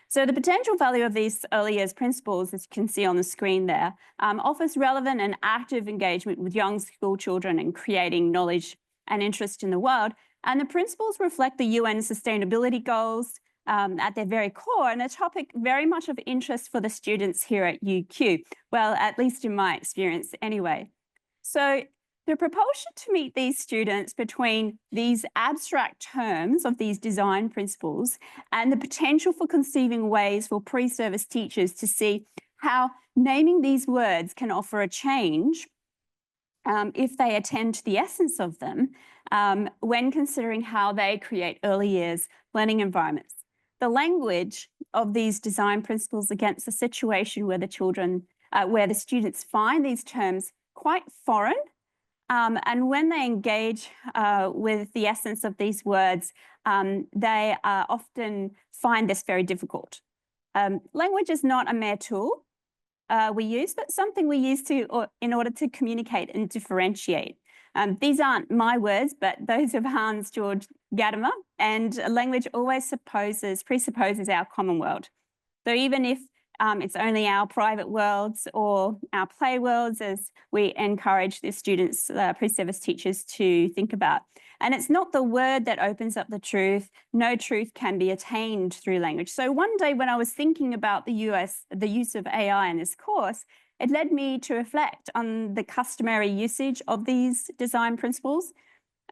So the potential value of these early years principles, as you can see on the screen there, offers relevant and active engagement with young school children in creating knowledge and interest in the world. And the principles reflect the UN sustainability goals at their very core, and a topic very much of interest for the students here at UQ, well, at least in my experience anyway. So the propulsion to meet these students between these abstract terms of these design principles and the potential for conceiving ways for pre-service teachers to see how naming these words can offer a change if they attend to the essence of them when considering how they create early years learning environments. The language of these design principles against a situation where the students find these terms quite foreign, and when they engage with the essence of these words, they often find this very difficult. Language is not a mere tool we use, but something we use in order to communicate and differentiate. These aren't my words, but those of Hans Georg Gadamer, and language always presupposes our common world. So even if it's only our private worlds or our play worlds, as we encourage the students, pre-service teachers to think about. And it's not the word that opens up the truth. No truth can be attained through language. So one day when I was thinking about the use of AI in this course, it led me to reflect on the customary usage of these design principles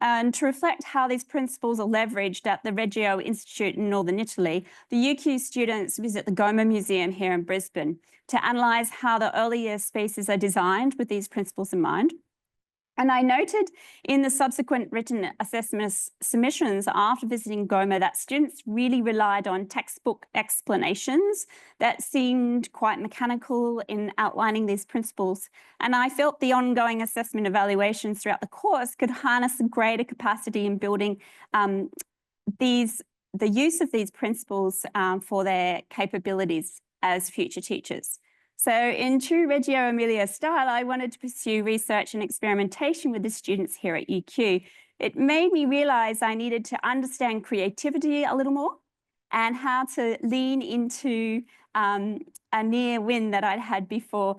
and to reflect how these principles are leveraged at the Reggio Institute in Northern Italy. The UQ students visit the Goma Museum here in Brisbane to analyse how the early years spaces are designed with these principles in mind. And I noted in the subsequent written assessment submissions after visiting Goma that students really relied on textbook explanations that seemed quite mechanical in outlining these principles. And I felt the ongoing assessment evaluations throughout the course could harness a greater capacity in building the use of these principles for their capabilities as future teachers. So in true Reggio Emilia style, I wanted to pursue research and experimentation with the students here at UQ it made me realize I needed to understand creativity a little more and how to lean into a near win that I'd had before,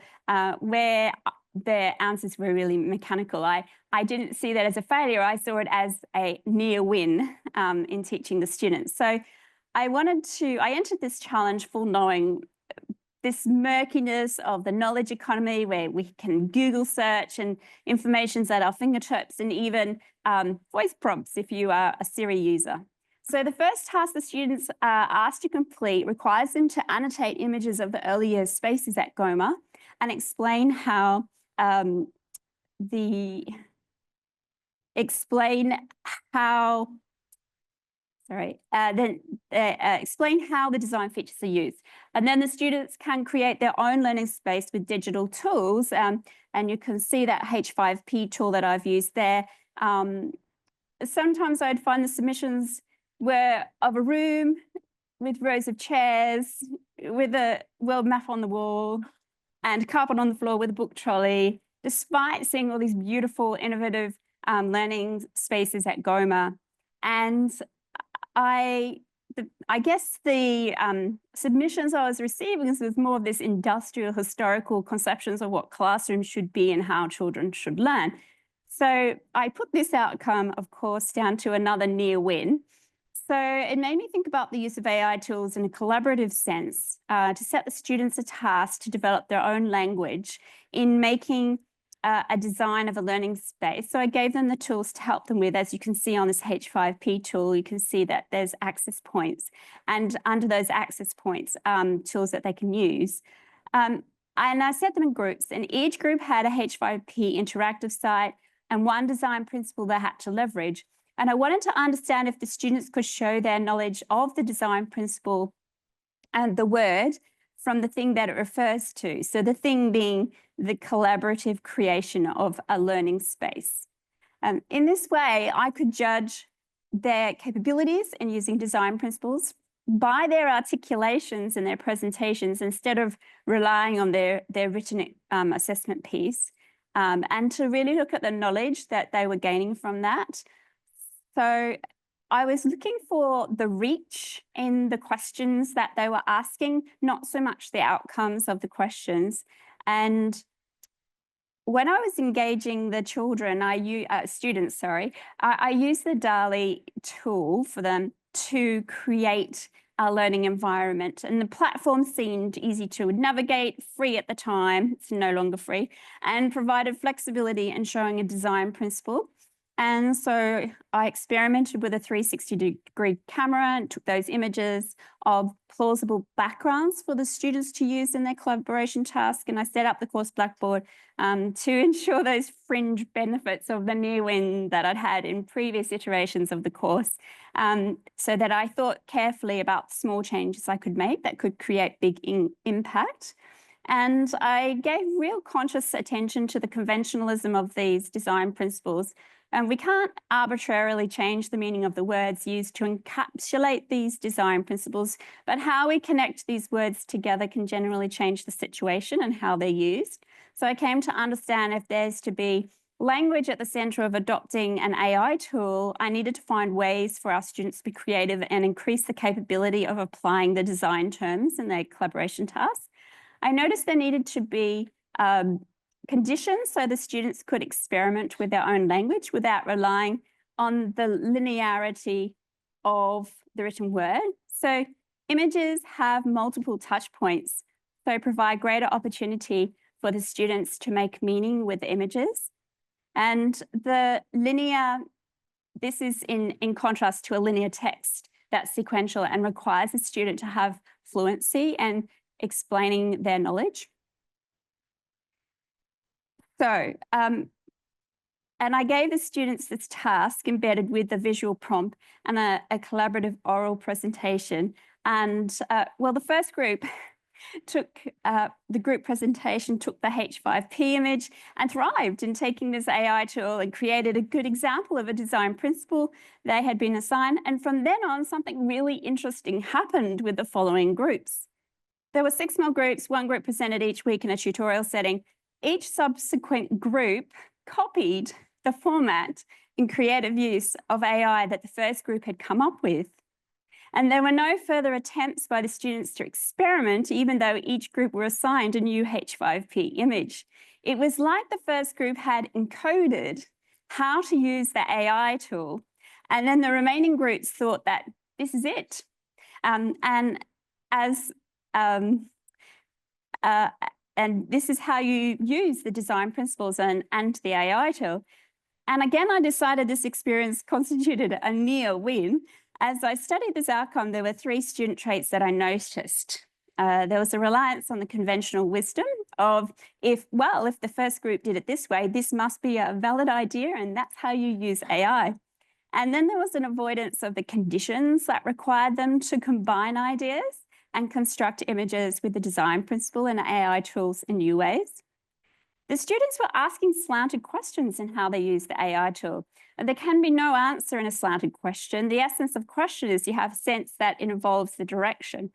where the answers were really mechanical. I didn't see that as a failure. I saw it as a near win in teaching the students. So I entered this challenge full knowing this murkiness of the knowledge economy where we can Google search and information's at our fingertips, and even voice prompts if you are a Siri user. So the first task the students are asked to complete requires them to annotate images of the early years spaces at Goma and explain how explain how the design features are used. And then the students can create their own learning space with digital tools. And you can see that H5P tool that I've used there. Sometimes I'd find the submissions were of a room with rows of chairs, with a world map on the wall, and carpet on the floor with a book trolley, despite seeing all these beautiful, innovative learning spaces at Goma. And I guess the submissions I was receiving was more of this industrial historical conceptions of what classrooms should be and how children should learn. So I put this outcome, of course, down to another near win. So it made me think about the use of AI tools in a collaborative sense to set the students a task to develop their own language in making a design of a learning space. So I gave them the tools to help them with, as you can see on this H5P tool, you can see that there's access points, and under those access points, tools that they can use. And I set them in groups, and each group had a H5P interactive site and one design principle they had to leverage. And I wanted to understand if the students could show their knowledge of the design principle and the word from the thing that it refers to. So the thing being the collaborative creation of a learning space. In this way, I could judge their capabilities in using design principles by their articulations and their presentations instead of relying on their written assessment piece, and to really look at the knowledge that they were gaining from that. So I was looking for the reach in the questions that they were asking, not so much the outcomes of the questions. And when I was engaging the children, I used the DALI tool for them to create a learning environment. And the platform seemed easy to navigate, free at the time, it's no longer free, and provided flexibility in showing a design principle. And so I experimented with a 360-degree camera and took those images of plausible backgrounds for the students to use in their collaboration task. And I set up the course Blackboard to ensure those fringe benefits of the near win that I'd had in previous iterations of the course, so that I thought carefully about small changes I could make that could create big impact. And I gave real conscious attention to the conventionalism of these design principles. And we can't arbitrarily change the meaning of the words used to encapsulate these design principles, but how we connect these words together can generally change the situation and how they're used. So I came to understand if there's to be language at the center of adopting an AI tool, I needed to find ways for our students to be creative and increase the capability of applying the design terms in their collaboration tasks. I noticed there needed to be conditions so the students could experiment with their own language without relying on the linearity of the written word. So images have multiple touch points, so provide greater opportunity for the students to make meaning with the images. And the linear, this is in contrast to a linear text that's sequential and requires the student to have fluency and explaining their knowledge. So, and I gave the students this task embedded with a visual prompt and a collaborative oral presentation. And well, the first group took the group presentation, took the H5P image and thrived in taking this AI tool and created a good example of a design principle they had been assigned. And from then on, something really interesting happened with the following groups. There were 6 small groups, one group presented each week in a tutorial setting. Each subsequent group copied the format and creative use of AI that the first group had come up with. And there were no further attempts by the students to experiment, even though each group were assigned a new H5P image. It was like the first group had encoded how to use the AI tool, and then the remaining groups thought that this is it. And this is how you use the design principles and the AI tool. And again, I decided this experience constituted a near win. As I studied this outcome, there were 3 student traits that I noticed. There was a reliance on the conventional wisdom of if the first group did it this way, this must be a valid idea, and that's how you use AI. And then there was an avoidance of the conditions that required them to combine ideas and construct images with the design principle and AI tools in new ways. The students were asking slanted questions in how they use the AI tool. And there can be no answer in a slanted question. The essence of question is you have a sense that it involves the direction.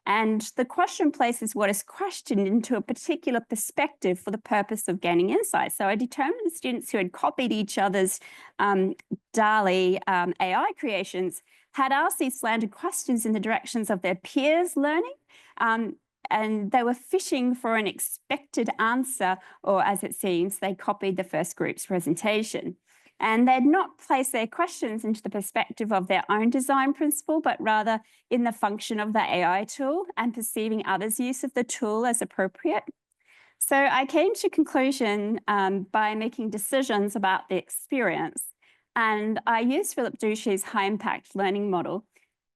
And the question places what is questioned into a particular perspective for the purpose of gaining insight. So I determined the students who had copied each other's DALL-E AI creations had asked these slanted questions in the directions of their peers' learning. And they were fishing for an expected answer, or as it seems, they copied the first group's presentation. And they'd not placed their questions into the perspective of their own design principle, but rather in the function of the AI tool and perceiving others' use of the tool as appropriate. So I came to a conclusion by making decisions about the experience. And I used Philip Douchet's high-impact learning model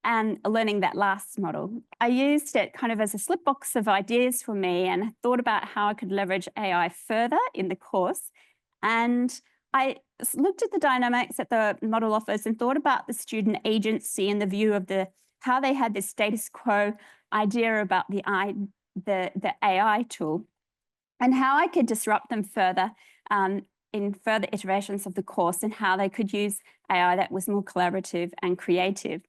and learning that lasts model. I used it kind of as a slip box of ideas for me and thought about how I could leverage AI further in the course. And I looked at the dynamics that the model offers and thought about the student agency in the view of how they had this status quo idea about the AI tool and how I could disrupt them further in further iterations of the course and how they could use AI that was more collaborative and creative.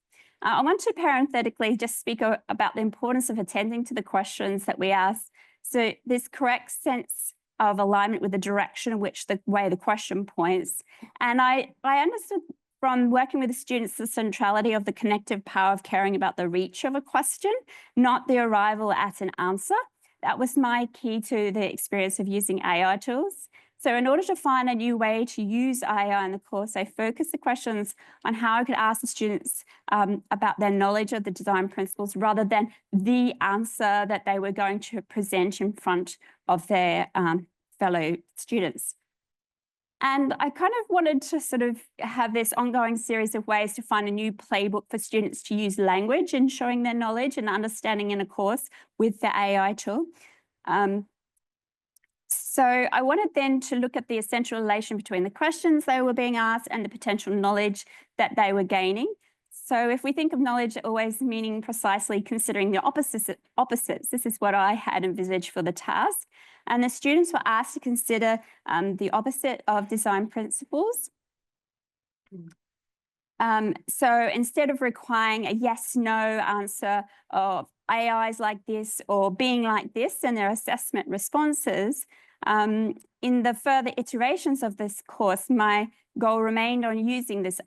I want to parenthetically just speak about the importance of attending to the questions that we ask. So this correct sense of alignment with the direction in which the way the question points. And I understood from working with the students the centrality of the connective power of caring about the reach of a question, not the arrival at an answer. That was my key to the experience of using AI tools. So in order to find a new way to use AI in the course, I focused the questions on how I could ask the students about their knowledge of the design principles rather than the answer that they were going to present in front of their fellow students. And I kind of wanted to sort of have this ongoing series of ways to find a new playbook for students to use language in showing their knowledge and understanding in a course with the AI tool. So I wanted then to look at the essential relation between the questions they were being asked and the potential knowledge that they were gaining. So if we think of knowledge always meaning precisely considering the opposites, this is what I had envisaged for the task. And the students were asked to consider the opposite of design principles. So instead of requiring a yes, no answer of AIs like this or being like this and their assessment responses, in the further iterations of this course, my goal remained on using this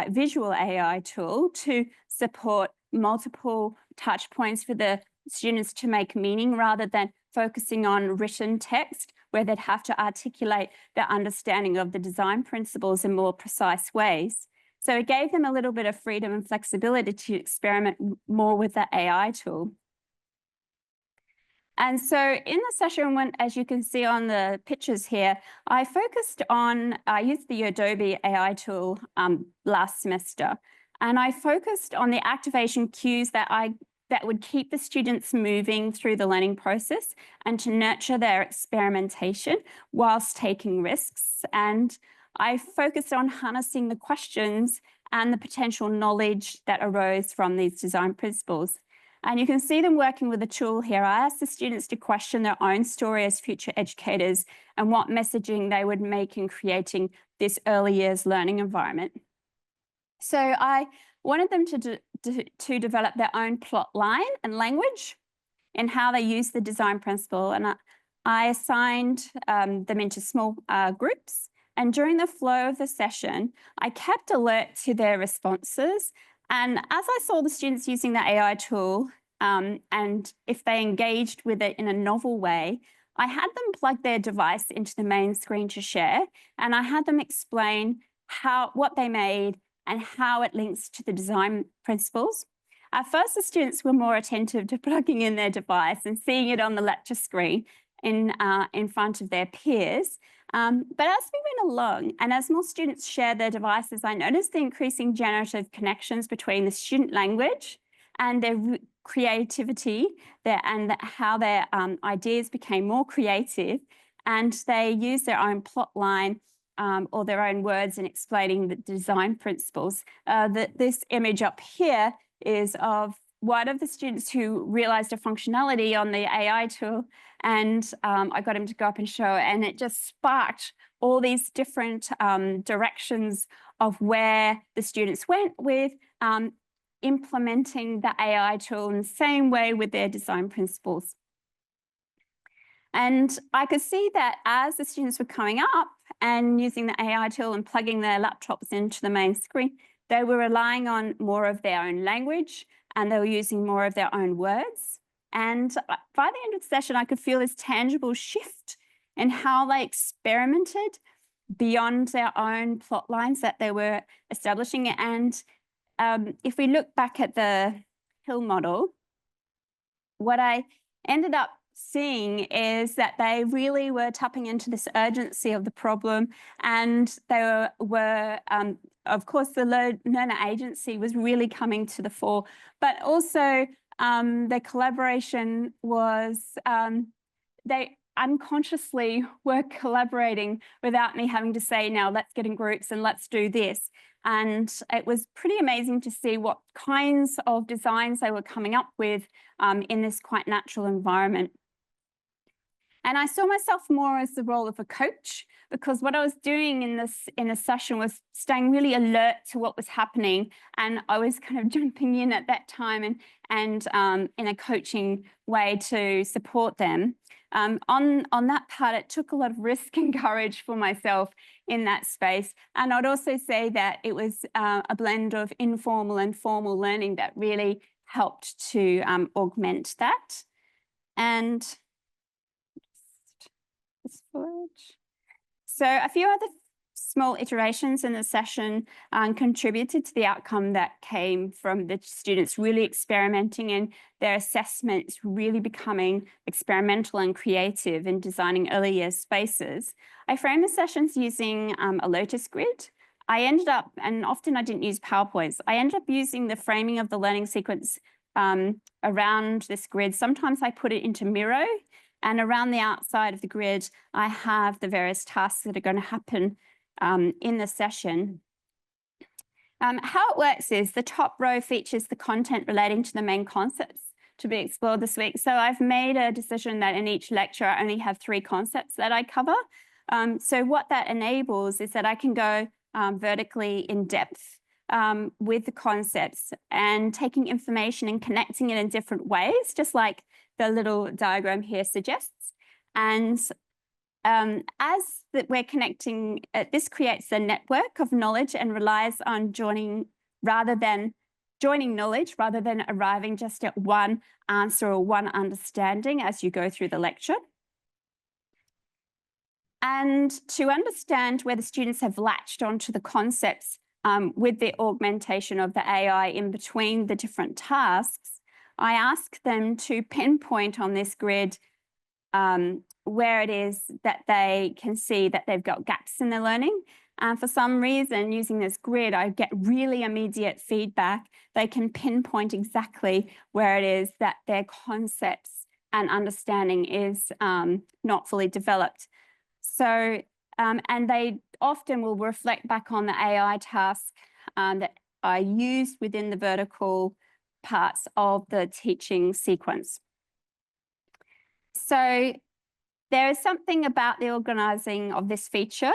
visual AI tool to support multiple touch points for the students to make meaning rather than focusing on written text where they'd have to articulate their understanding of the design principles in more precise ways. So it gave them a little bit of freedom and flexibility to experiment more with the AI tool. And so in the session, as you can see on the pictures here, I used the Adobe AI tool last semester, and I focused on the activation cues that would keep the students moving through the learning process and to nurture their experimentation whilst taking risks. And I focused on harnessing the questions and the potential knowledge that arose from these design principles. And you can see them working with the tool here. I asked the students to question their own story as future educators and what messaging they would make in creating this early years learning environment. So I wanted them to develop their own plot line and language in how they use the design principle. And I assigned them into small groups And during the flow of the session, I kept alert to their responses. And as I saw the students using the AI tool, and if they engaged with it in a novel way, I had them plug their device into the main screen to share, and I had them explain what they made and how it links to the design principles. At first, the students were more attentive to plugging in their device and seeing it on the lecture screen in front of their peers. But as we went along, and as more students shared their devices, I noticed the increasing generative connections between the student language and their creativity, and how their ideas became more creative, and they used their own plot line or their own words in explaining the design principles. This image up here is of one of the students who realized a functionality on the AI tool, and I got him to go up and show it, and it just sparked all these different directions of where the students went with implementing the AI tool in the same way with their design principles. And I could see that as the students were coming up and using the AI tool and plugging their laptops into the main screen, they were relying on more of their own language, and they were using more of their own words. And by the end of the session, I could feel this tangible shift in how they experimented beyond their own plot lines that they were establishing. And if we look back at the Hill model, what I ended up seeing is that they really were tapping into this urgency of the problem, and they were of course, the learner agency was really coming to the fore, but also the collaboration was, they unconsciously were collaborating without me having to say, now let's get in groups and let's do this. And it was pretty amazing to see what kinds of designs they were coming up with in this quite natural environment. And I saw myself more as the role of a coach, because what I was doing in a session was staying really alert to what was happening, and I was kind of jumping in at that time and in a coaching way to support them. On that part, it took a lot of risk and courage for myself in that space. And I'd also say that it was a blend of informal and formal learning that really helped to augment that. And so a few other small iterations in the session contributed to the outcome that came from the students really experimenting in their assessments, really becoming experimental and creative in designing early years spaces. I framed the sessions using a Lotus grid. I ended up, and often I didn't use PowerPoints, I ended up using the framing of the learning sequence around this grid. Sometimes I put it into Miro, and around the outside of the grid, I have the various tasks that are going to happen in the session. How it works is the top row features the content relating to the main concepts to be explored this week. So I've made a decision that in each lecture, I only have 3 concepts that I cover. So what that enables is that I can go vertically in depth with the concepts and taking information and connecting it in different ways, just like the little diagram here suggests. And as that we're connecting, this creates a network of knowledge and relies on joining knowledge rather than arriving just at one answer or one understanding as you go through the lecture. And to understand where the students have latched onto the concepts with the augmentation of the AI in between the different tasks, I ask them to pinpoint on this grid where it is that they can see that they've got gaps in their learning. And for some reason, using this grid, I get really immediate feedback. They can pinpoint exactly where it is that their concepts and understanding is not fully developed. So, and they often will reflect back on the AI task that I used within the vertical parts of the teaching sequence. So there is something about the organising of this feature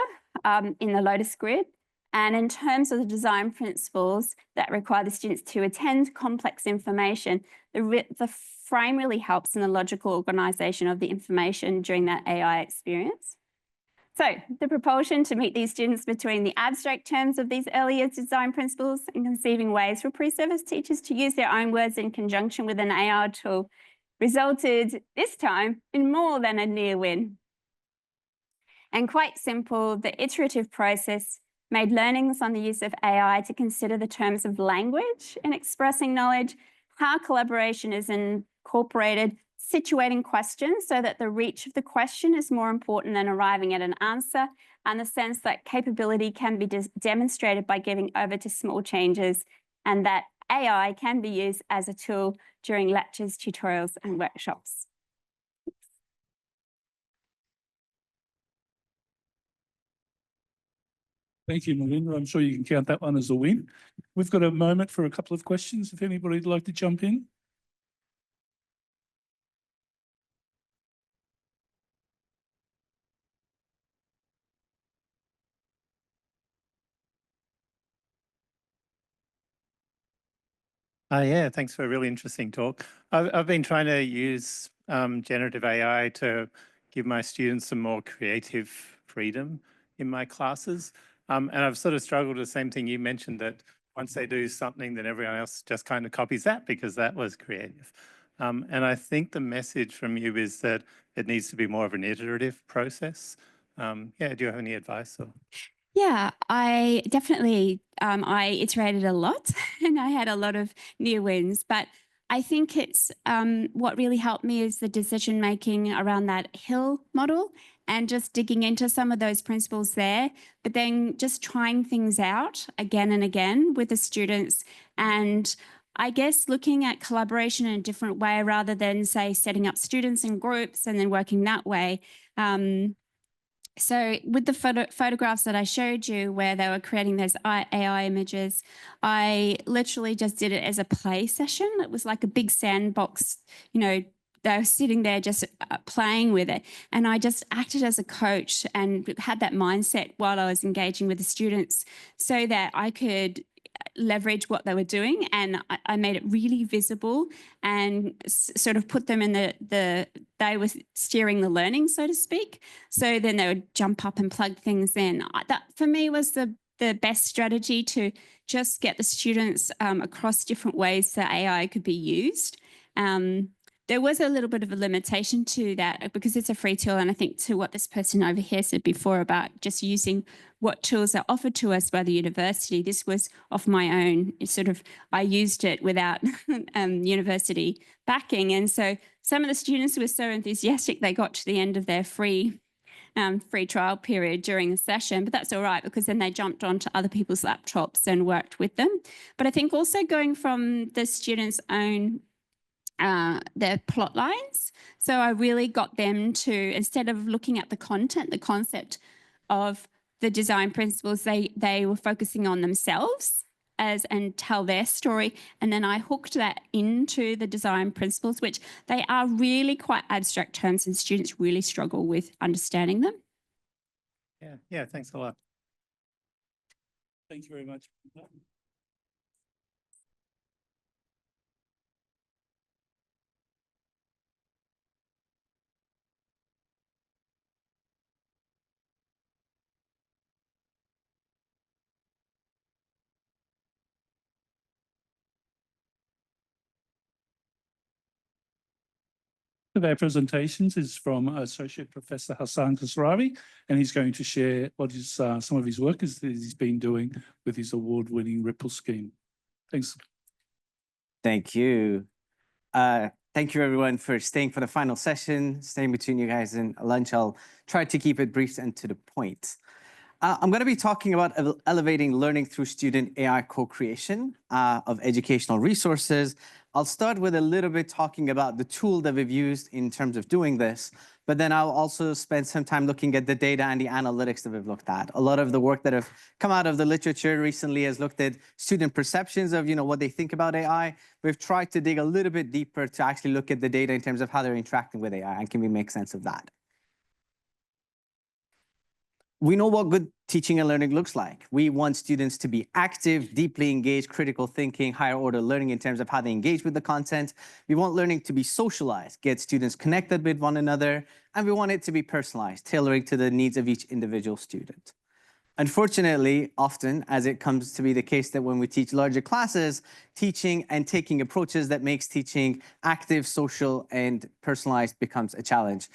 in the Lotus grid, and in terms of the design principles that require the students to attend complex information, the frame really helps in the logical organisation of the information during that AI experience. So the propulsion to meet these students between the abstract terms of these early years design principles and conceiving ways for pre-service teachers to use their own words in conjunction with an AI tool resulted this time in more than a near win. And quite simple, the iterative process made learnings on the use of AI to consider the terms of language in expressing knowledge, how collaboration is incorporated, situating questions so that the reach of the question is more important than arriving at an answer, and the sense that capability can be demonstrated by giving over to small changes, and that AI can be used as a tool during lectures, tutorials, and workshops. Thank you, Melinda. I'm sure you can count that one as a win. We've got a moment for a couple of questions, if anybody'd like to jump in. Yeah, thanks for a really interesting talk. I've been trying to use generative AI to give my students some more creative freedom in my classes. And I've sort of struggled with the same thing you mentioned, that once they do something, then everyone else just kind of copies that because that was creative. And I think the message from you is that it needs to be more of an iterative process. Yeah, do you have any advice? Or? Yeah, I definitely, I iterated a lot and I had a lot of near wins, but I think it's what really helped me is the decision making around that Hill model and just digging into some of those principles there, but then just trying things out again and again with the students. And I guess looking at collaboration in a different way rather than, say, setting up students in groups and then working that way. So with the photographs that I showed you where they were creating those AI images, I literally just did it as a play session. It was like a big sandbox, you know, they were sitting there just playing with it. And I just acted as a coach and had that mindset while I was engaging with the students so that I could leverage what they were doing, and I made it really visible and sort of put them in they were steering the learning, so to speak. So then they would jump up and plug things in. That for me was the best strategy to just get the students across different ways that AI could be used. There was a little bit of a limitation to that because it's a free tool. And I think to what this person over here said before about just using what tools are offered to us by the university, this was off my own. It's sort of, I used it without university backing. And so some of the students were so enthusiastic, they got to the end of their free trial period during the session, but that's all right because then they jumped onto other people's laptops and worked with them. But I think also going from the students' own their plot lines. So I really got them to, instead of looking at the content, the concept of the design principles, they were focusing on themselves and tell their story. And then I hooked that into the design principles, which they are really quite abstract terms and students really struggle with understanding them. Yeah, thanks a lot. Thank you very much. Of our presentations is from Associate Professor Hassan Khosravi, and he's going to share what is some of his work that he's been doing with his award-winning Ripple scheme. Thanks. Thank you. Thank you everyone for staying for the final session, staying between you guys and lunch. I'll try to keep it brief and to the point. I'm going to be talking about elevating learning through student AI co-creation of educational resources. I'll start with a little bit talking about the tool that we've used in terms of doing this, but then I'll also spend some time looking at the data and the analytics that we've looked at. A lot of the work that have come out of the literature recently has looked at student perceptions of, what they think about AI. We've tried to dig a little bit deeper to actually look at the data in terms of how they're interacting with AI and can we make sense of that. We know what good teaching and learning looks like. We want students to be active, deeply engaged, critical thinking, higher order learning in terms of how they engage with the content. We want learning to be socialized, get students connected with one another, and we want it to be personalized, tailoring to the needs of each individual student. Unfortunately, often, as it comes to be the case that when we teach larger classes, teaching and taking approaches that makes teaching active, social, and personalized becomes a challenge.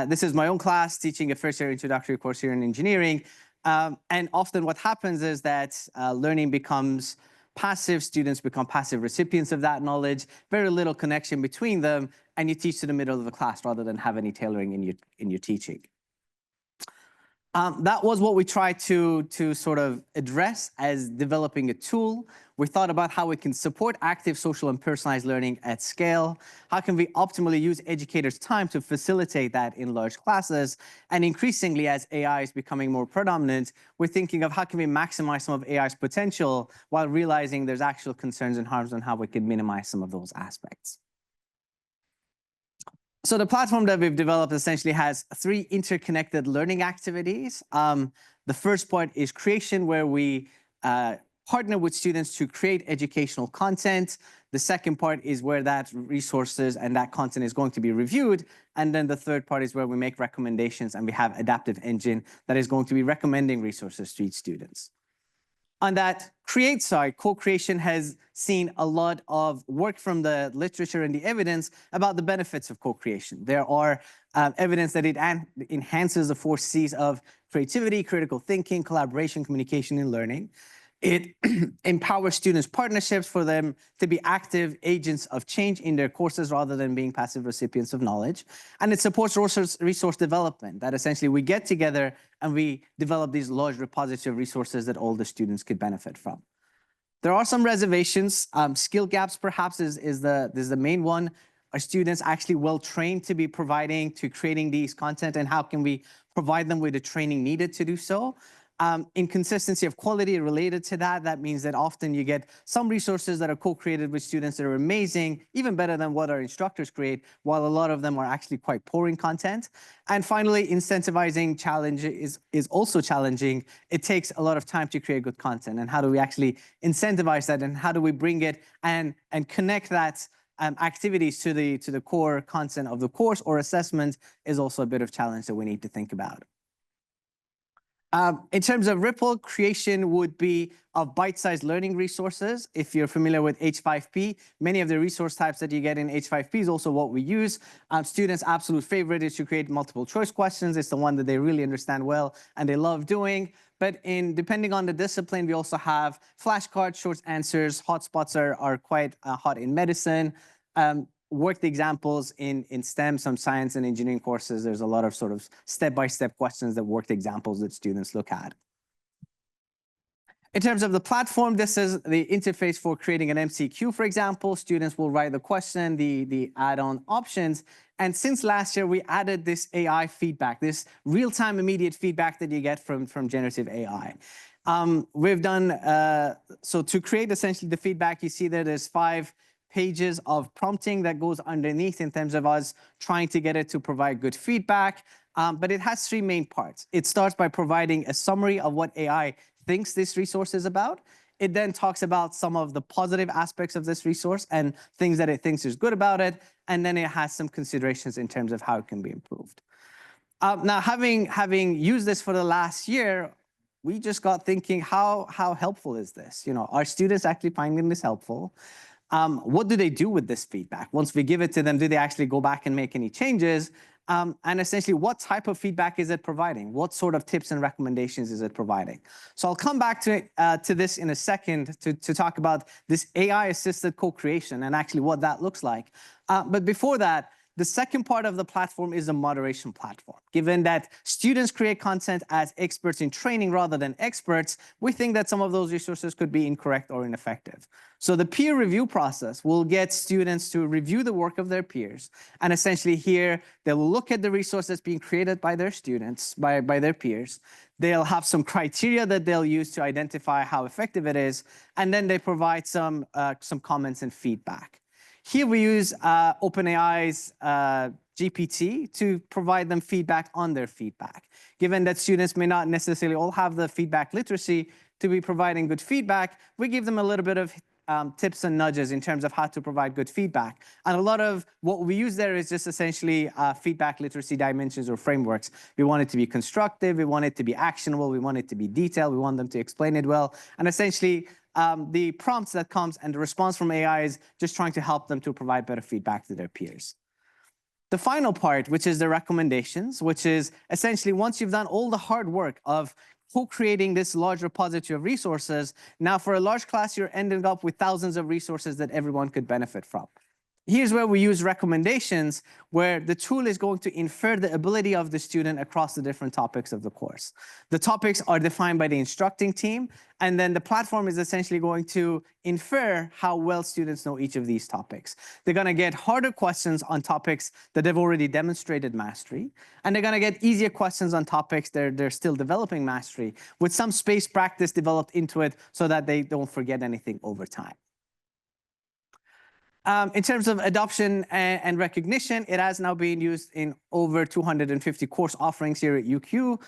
This is my own class, teaching a first-year introductory course here in engineering. And often what happens is that learning becomes passive, students become passive recipients of that knowledge, very little connection between them, and you teach to the middle of the class rather than have any tailoring in your teaching. That was what we tried to sort of address as developing a tool. We thought about how we can support active, social, and personalized learning at scale. How can we optimally use educators' time to facilitate that in large classes? And increasingly, as AI is becoming more predominant, we're thinking of how can we maximize some of AI's potential while realizing there's actual concerns and harms on how we can minimize some of those aspects. So the platform that we've developed essentially has 3 interconnected learning activities. The first part is creation, where we partner with students to create educational content. The second part is where that resources and that content is going to be reviewed. And then the third part is where we make recommendations, and we have adaptive engine that is going to be recommending resources to each student. On that create side, co-creation has seen a lot of work from the literature and the evidence about the benefits of co-creation. There are evidence that it enhances the 4 C's of creativity, critical thinking, collaboration, communication, and learning. It empowers students' partnerships for them to be active agents of change in their courses rather than being passive recipients of knowledge. And it supports resource development, that essentially we get together and we develop these large repository of resources that all the students could benefit from. There are some reservations. Skill gaps perhaps is the main one. Are students actually well trained to be creating these content, and how can we provide them with the training needed to do so? Inconsistency of quality related to that. That means that often you get some resources that are co-created with students that are amazing, even better than what our instructors create, while a lot of them are actually quite poor in content. And finally, incentivizing challenge is also challenging. It takes a lot of time to create good content. And how do we actually incentivize that? And how do we bring it and connect that activities to the core content of the course or assessment is also a bit of challenge that we need to think about. In terms of Ripple, creation would be of bite-sized learning resources. If you're familiar with H5P, many of the resource types that you get in H5P is also what we use. Students' absolute favorite is to create multiple choice questions. It's the one that they really understand well and they love doing. But depending on the discipline, we also have flashcards, short answers. Hotspots are quite hot in medicine. Worked examples in STEM, some science and engineering courses. There's a lot of sort of step-by-step questions that worked examples that students look at. In terms of the platform, this is the interface for creating an MCQ, for example. Students will write the question, the add-on options. And since last year, we added this AI feedback, this real-time immediate feedback that you get from generative AI. We've done, so to create essentially the feedback, you see that there's 5 pages of prompting that goes underneath in terms of us trying to get it to provide good feedback. But it has 3 main parts. It starts by providing a summary of what AI thinks this resource is about. It then talks about some of the positive aspects of this resource and things that it thinks is good about it. And then it has some considerations in terms of how it can be improved. Now, having used this for the last year, we just got thinking, how helpful is this? You know, are students actually finding this helpful? What do they do with this feedback? Once we give it to them, do they actually go back and make any changes? And essentially, what type of feedback is it providing? What sort of tips and recommendations is it providing? So I'll come back to this in a second to talk about this AI-assisted co-creation and actually what that looks like. But before that, the second part of the platform is a moderation platform. Given that students create content as experts in training rather than experts, we think that some of those resources could be incorrect or ineffective. So the peer review process will get students to review the work of their peers. And essentially here, they'll look at the resources being created by their students, by their peers. They'll have some criteria that they'll use to identify how effective it is. And then they provide some comments and feedback. Here we use OpenAI's GPT to provide them feedback on their feedback. Given that students may not necessarily all have the feedback literacy to be providing good feedback, we give them a little bit of tips and nudges in terms of how to provide good feedback. And a lot of what we use there is just essentially feedback literacy dimensions or frameworks. We want it to be constructive, we want it to be actionable, we want it to be detailed, we want them to explain it well. And essentially, the prompts that comes and the response from AI is just trying to help them to provide better feedback to their peers. The final part, which is the recommendations, which is essentially once you've done all the hard work of co-creating this large repository of resources, now for a large class, you're ending up with thousands of resources that everyone could benefit from. Here's where we use recommendations, where the tool is going to infer the ability of the student across the different topics of the course. The topics are defined by the instructing team, and then the platform is essentially going to infer how well students know each of these topics. They're going to get harder questions on topics that they've already demonstrated mastery, and they're going to get easier questions on topics they're still developing mastery, with some space practice developed into it so that they don't forget anything over time. In terms of adoption and recognition, it has now been used in over 250 course offerings here at UQ,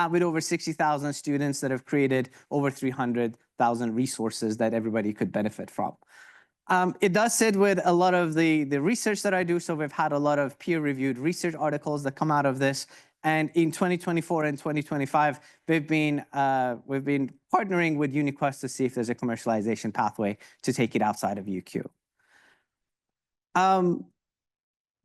with over 60,000 students that have created over 300,000 resources that everybody could benefit from. It does sit with a lot of the research that I do, so we've had a lot of peer-reviewed research articles that come out of this. And in 2024 and 2025, we've been partnering with UniQuest to see if there's a commercialization pathway to take it outside of UQ.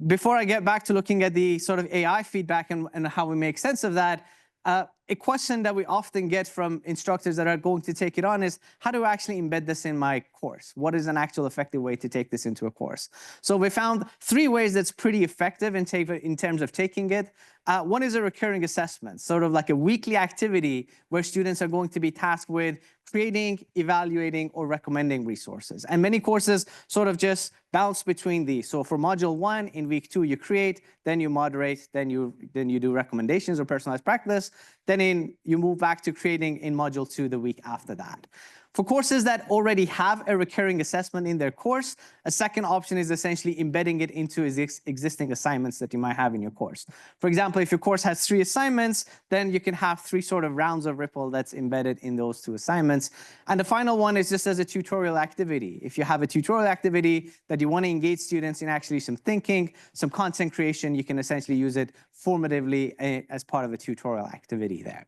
Before I get back to looking at the sort of AI feedback and how we make sense of that, a question that we often get from instructors that are going to take it on is, how do I actually embed this in my course? What is an actual effective way to take this into a course? So we found 3 ways that's pretty effective in terms of taking it. One is a recurring assessment, sort of like a weekly activity where students are going to be tasked with creating, evaluating, or recommending resources. And many courses sort of just bounce between these. So for module 1, in week 2, you create, then you moderate, then you do recommendations or personalized practice, then you move back to creating in module 2 the week after that. For courses that already have a recurring assessment in their course, a second option is essentially embedding it into existing assignments that you might have in your course. For example, if your course has 3 assignments, then you can have 3 sort of rounds of Ripple that's embedded in those 2 assignments. And the final one is just as a tutorial activity. If you have a tutorial activity that you want to engage students in actually some thinking, some content creation, you can essentially use it formatively as part of a tutorial activity there.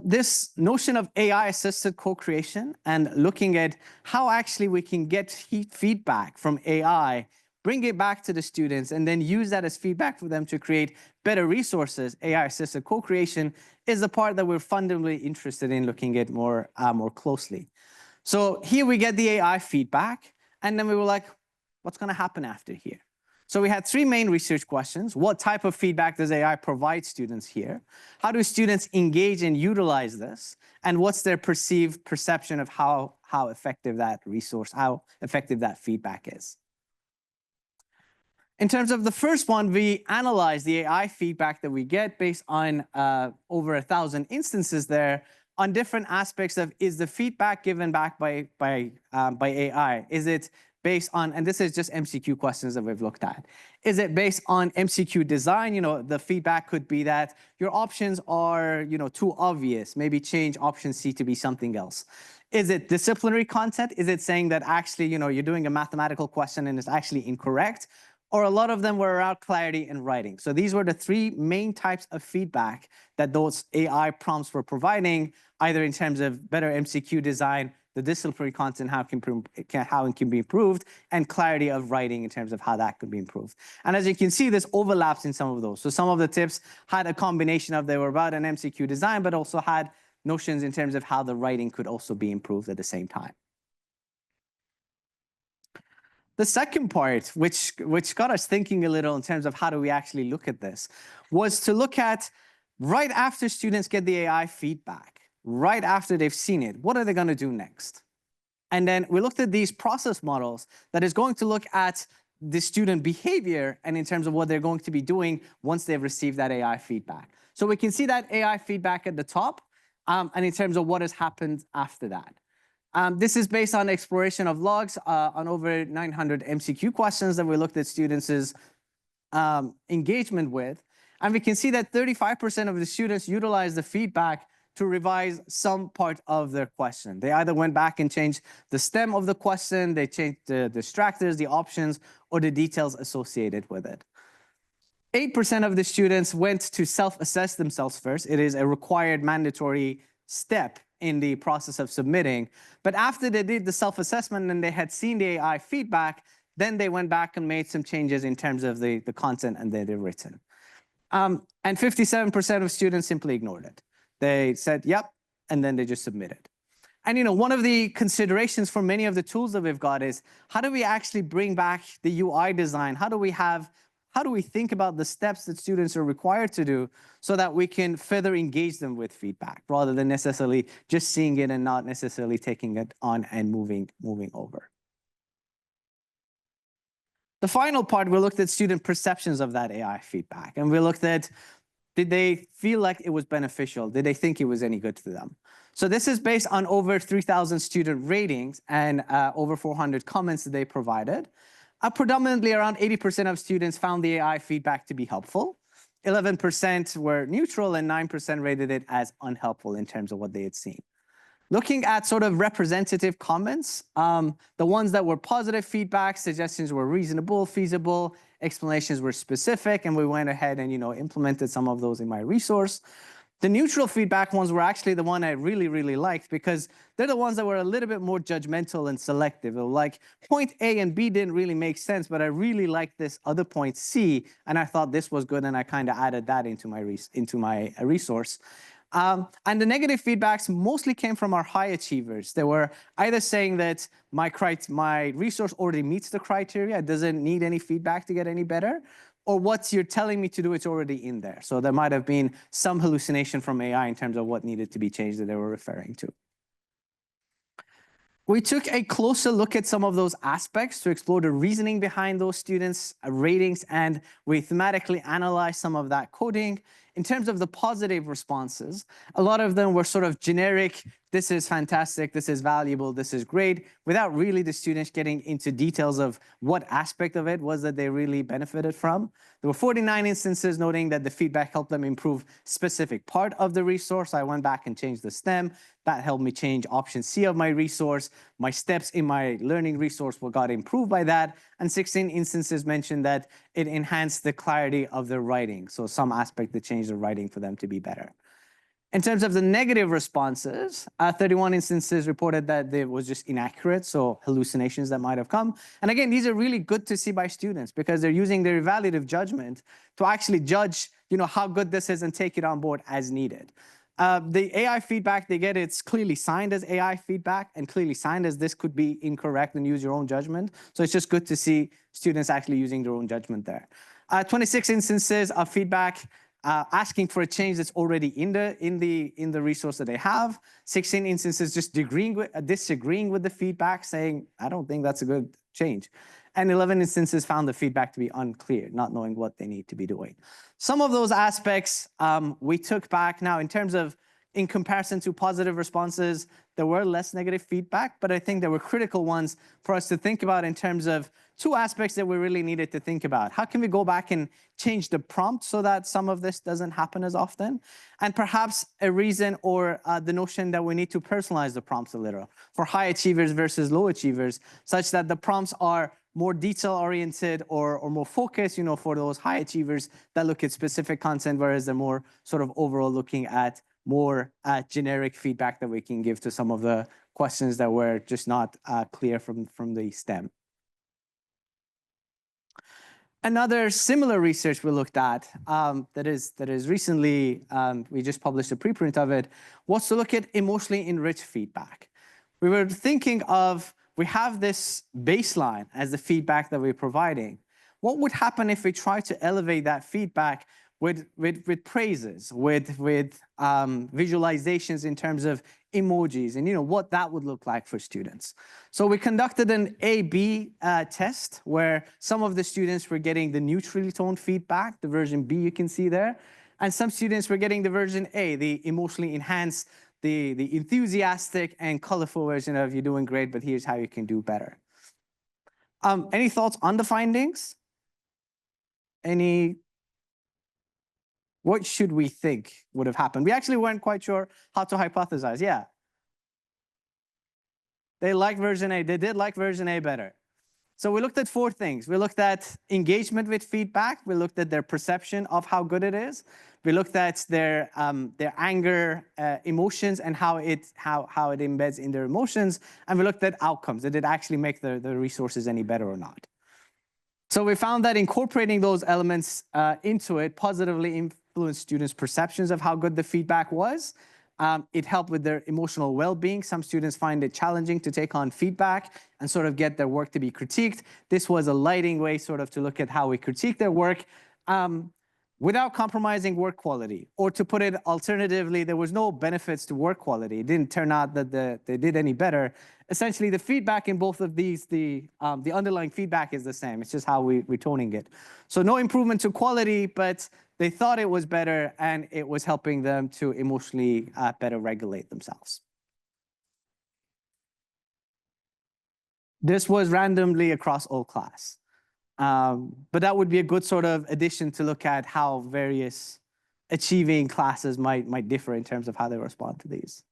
This notion of AI-assisted co-creation and looking at how actually we can get feedback from AI, bring it back to the students, and then use that as feedback for them to create better resources, AI-assisted co-creation, is the part that we're fundamentally interested in looking at more closely. So here we get the AI feedback, and then we were like, what's going to happen after here? So we had 3 main research questions. What type of feedback does AI provide students here? How do students engage and utilize this? And what's their perceived perception of how effective that resource, how effective that feedback is? In terms of the first one, we analyze the AI feedback that we get based on over 1,000 instances there on different aspects of, is the feedback given back by AI? Is it based on, and this is just MCQ questions that we've looked at. Is it based on MCQ design? You know, the feedback could be that your options are, you know, too obvious. Maybe change option C to be something else. Is it disciplinary content? Is it saying that actually, you know, you're doing a mathematical question and it's actually incorrect? Or a lot of them were around clarity and writing. So these were the 3 main types of feedback that those AI prompts were providing, either in terms of better MCQ design, the disciplinary content, how it can be improved, and clarity of writing in terms of how that could be improved. And as you can see, this overlaps in some of those. So some of the tips had a combination of, they were about an MCQ design, but also had notions in terms of how the writing could also be improved at the same time. The second part, which got us thinking a little in terms of how do we actually look at this, was to look at right after students get the AI feedback, right after they've seen it, what are they going to do next? And then we looked at these process models that is going to look at the student behavior and in terms of what they're going to be doing once they've received that AI feedback. So we can see that AI feedback at the top, and in terms of what has happened after that. This is based on exploration of logs on over 900 MCQ questions that we looked at students' engagement with. And we can see that 35% of the students utilize the feedback to revise some part of their question. They either went back and changed the stem of the question, they changed the distractors, the options, or the details associated with it. 8% of the students went to self-assess themselves first. It is a required mandatory step in the process of submitting. But after they did the self-assessment and they had seen the AI feedback, then they went back and made some changes in terms of the content and they'd written. And 57% of students simply ignored it. They said, yep, and then they just submitted. And one of the considerations for many of the tools that we've got is, how do we actually bring back the UI design? How do we think about the steps that students are required to do so that we can further engage them with feedback rather than necessarily just seeing it and not necessarily taking it on and moving over. The final part, we looked at student perceptions of that AI feedback, and we looked at, did they feel like it was beneficial? Did they think it was any good to them? So this is based on over 3,000 student ratings and over 400 comments that they provided. Predominantly around 80% of students found the AI feedback to be helpful. 11% were neutral and 9% rated it as unhelpful in terms of what they had seen. Looking at sort of representative comments, the ones that were positive feedback, suggestions were reasonable, feasible, explanations were specific, and we went ahead and implemented some of those in my resource. The neutral feedback ones were actually the one I really, really liked because they're the ones that were a little bit more judgmental and selective. Like point A and B didn't really make sense, but I really liked this other point C, and I thought this was good, and I kind of added that into my resource. And the negative feedbacks mostly came from our high achievers. They were either saying that my resource already meets the criteria, it doesn't need any feedback to get any better, or what you're telling me to do, it's already in there. So there might have been some hallucination from AI in terms of what needed to be changed that they were referring to. We took a closer look at some of those aspects to explore the reasoning behind those students' ratings, and we thematically analyzed some of that coding. In terms of the positive responses, a lot of them were sort of generic, this is fantastic, this is valuable, this is great, without really the students getting into details of what aspect of it was that they really benefited from. There were 49 instances noting that the feedback helped them improve specific part of the resource. I went back and changed the STEM. That helped me change option C of my resource. My steps in my learning resource got improved by that. And 16 instances mentioned that it enhanced the clarity of their writing. So some aspect that changed the writing for them to be better. In terms of the negative responses, 31 instances reported that it was just inaccurate, so hallucinations that might have come. And again, these are really good to see by students because they're using their evaluative judgment to actually judge, how good this is and take it on board as needed. The AI feedback they get, it's clearly signed as AI feedback and clearly signed as this could be incorrect and use your own judgment. So it's just good to see students actually using their own judgment there. 26 instances of feedback asking for a change that's already in the resource that they have. 16 instances just disagreeing with the feedback, saying, I don't think that's a good change. And 11 instances found the feedback to be unclear, not knowing what they need to be doing. Some of those aspects we took back. Now, in comparison to positive responses, there were less negative feedback, but I think there were critical ones for us to think about in terms of two aspects that we really needed to think about. How can we go back and change the prompt so that some of this doesn't happen as often? And perhaps a reason or the notion that we need to personalize the prompts a little for high achievers versus low achievers, such that the prompts are more detail-oriented or more focused, for those high achievers that look at specific content, whereas they're more sort of overall looking at more generic feedback that we can give to some of the questions that were just not clear from the STEM. Another similar research we looked at that is recently, we just published a preprint of it, was to look at emotionally enriched feedback. We were thinking of, we have this baseline as the feedback that we're providing. What would happen if we try to elevate that feedback with praises, with visualizations in terms of emojis, and what that would look like for students. So we conducted an A/B test where some of the students were getting the neutrally toned feedback, the version B you can see there, and some students were getting the version A, the emotionally enhanced, the enthusiastic and colorful version of, you're doing great, but here's how you can do better. Any thoughts on the findings? What should we think would have happened? We actually weren't quite sure how to hypothesize. Yeah. They liked version A. They did like version A better. So we looked at 4 things. We looked at engagement with feedback. We looked at their perception of how good it is. We looked at their anger, emotions, and how it embeds in their emotions. And we looked at outcomes. Did it actually make the resources any better or not? So we found that incorporating those elements into it positively influenced students' perceptions of how good the feedback was. It helped with their emotional well-being. Some students find it challenging to take on feedback and sort of get their work to be critiqued. This was a lighting way sort of to look at how we critique their work without compromising work quality. Or to put it alternatively, there was no benefits to work quality. It didn't turn out that they did any better. Essentially, the feedback in both of these, the underlying feedback is the same. It's just how we're toning it. So no improvement to quality, but they thought it was better, and it was helping them to emotionally better regulate themselves. This was randomly across all class. But that would be a good sort of addition to look at how various achieving classes might differ in terms of how they respond to these.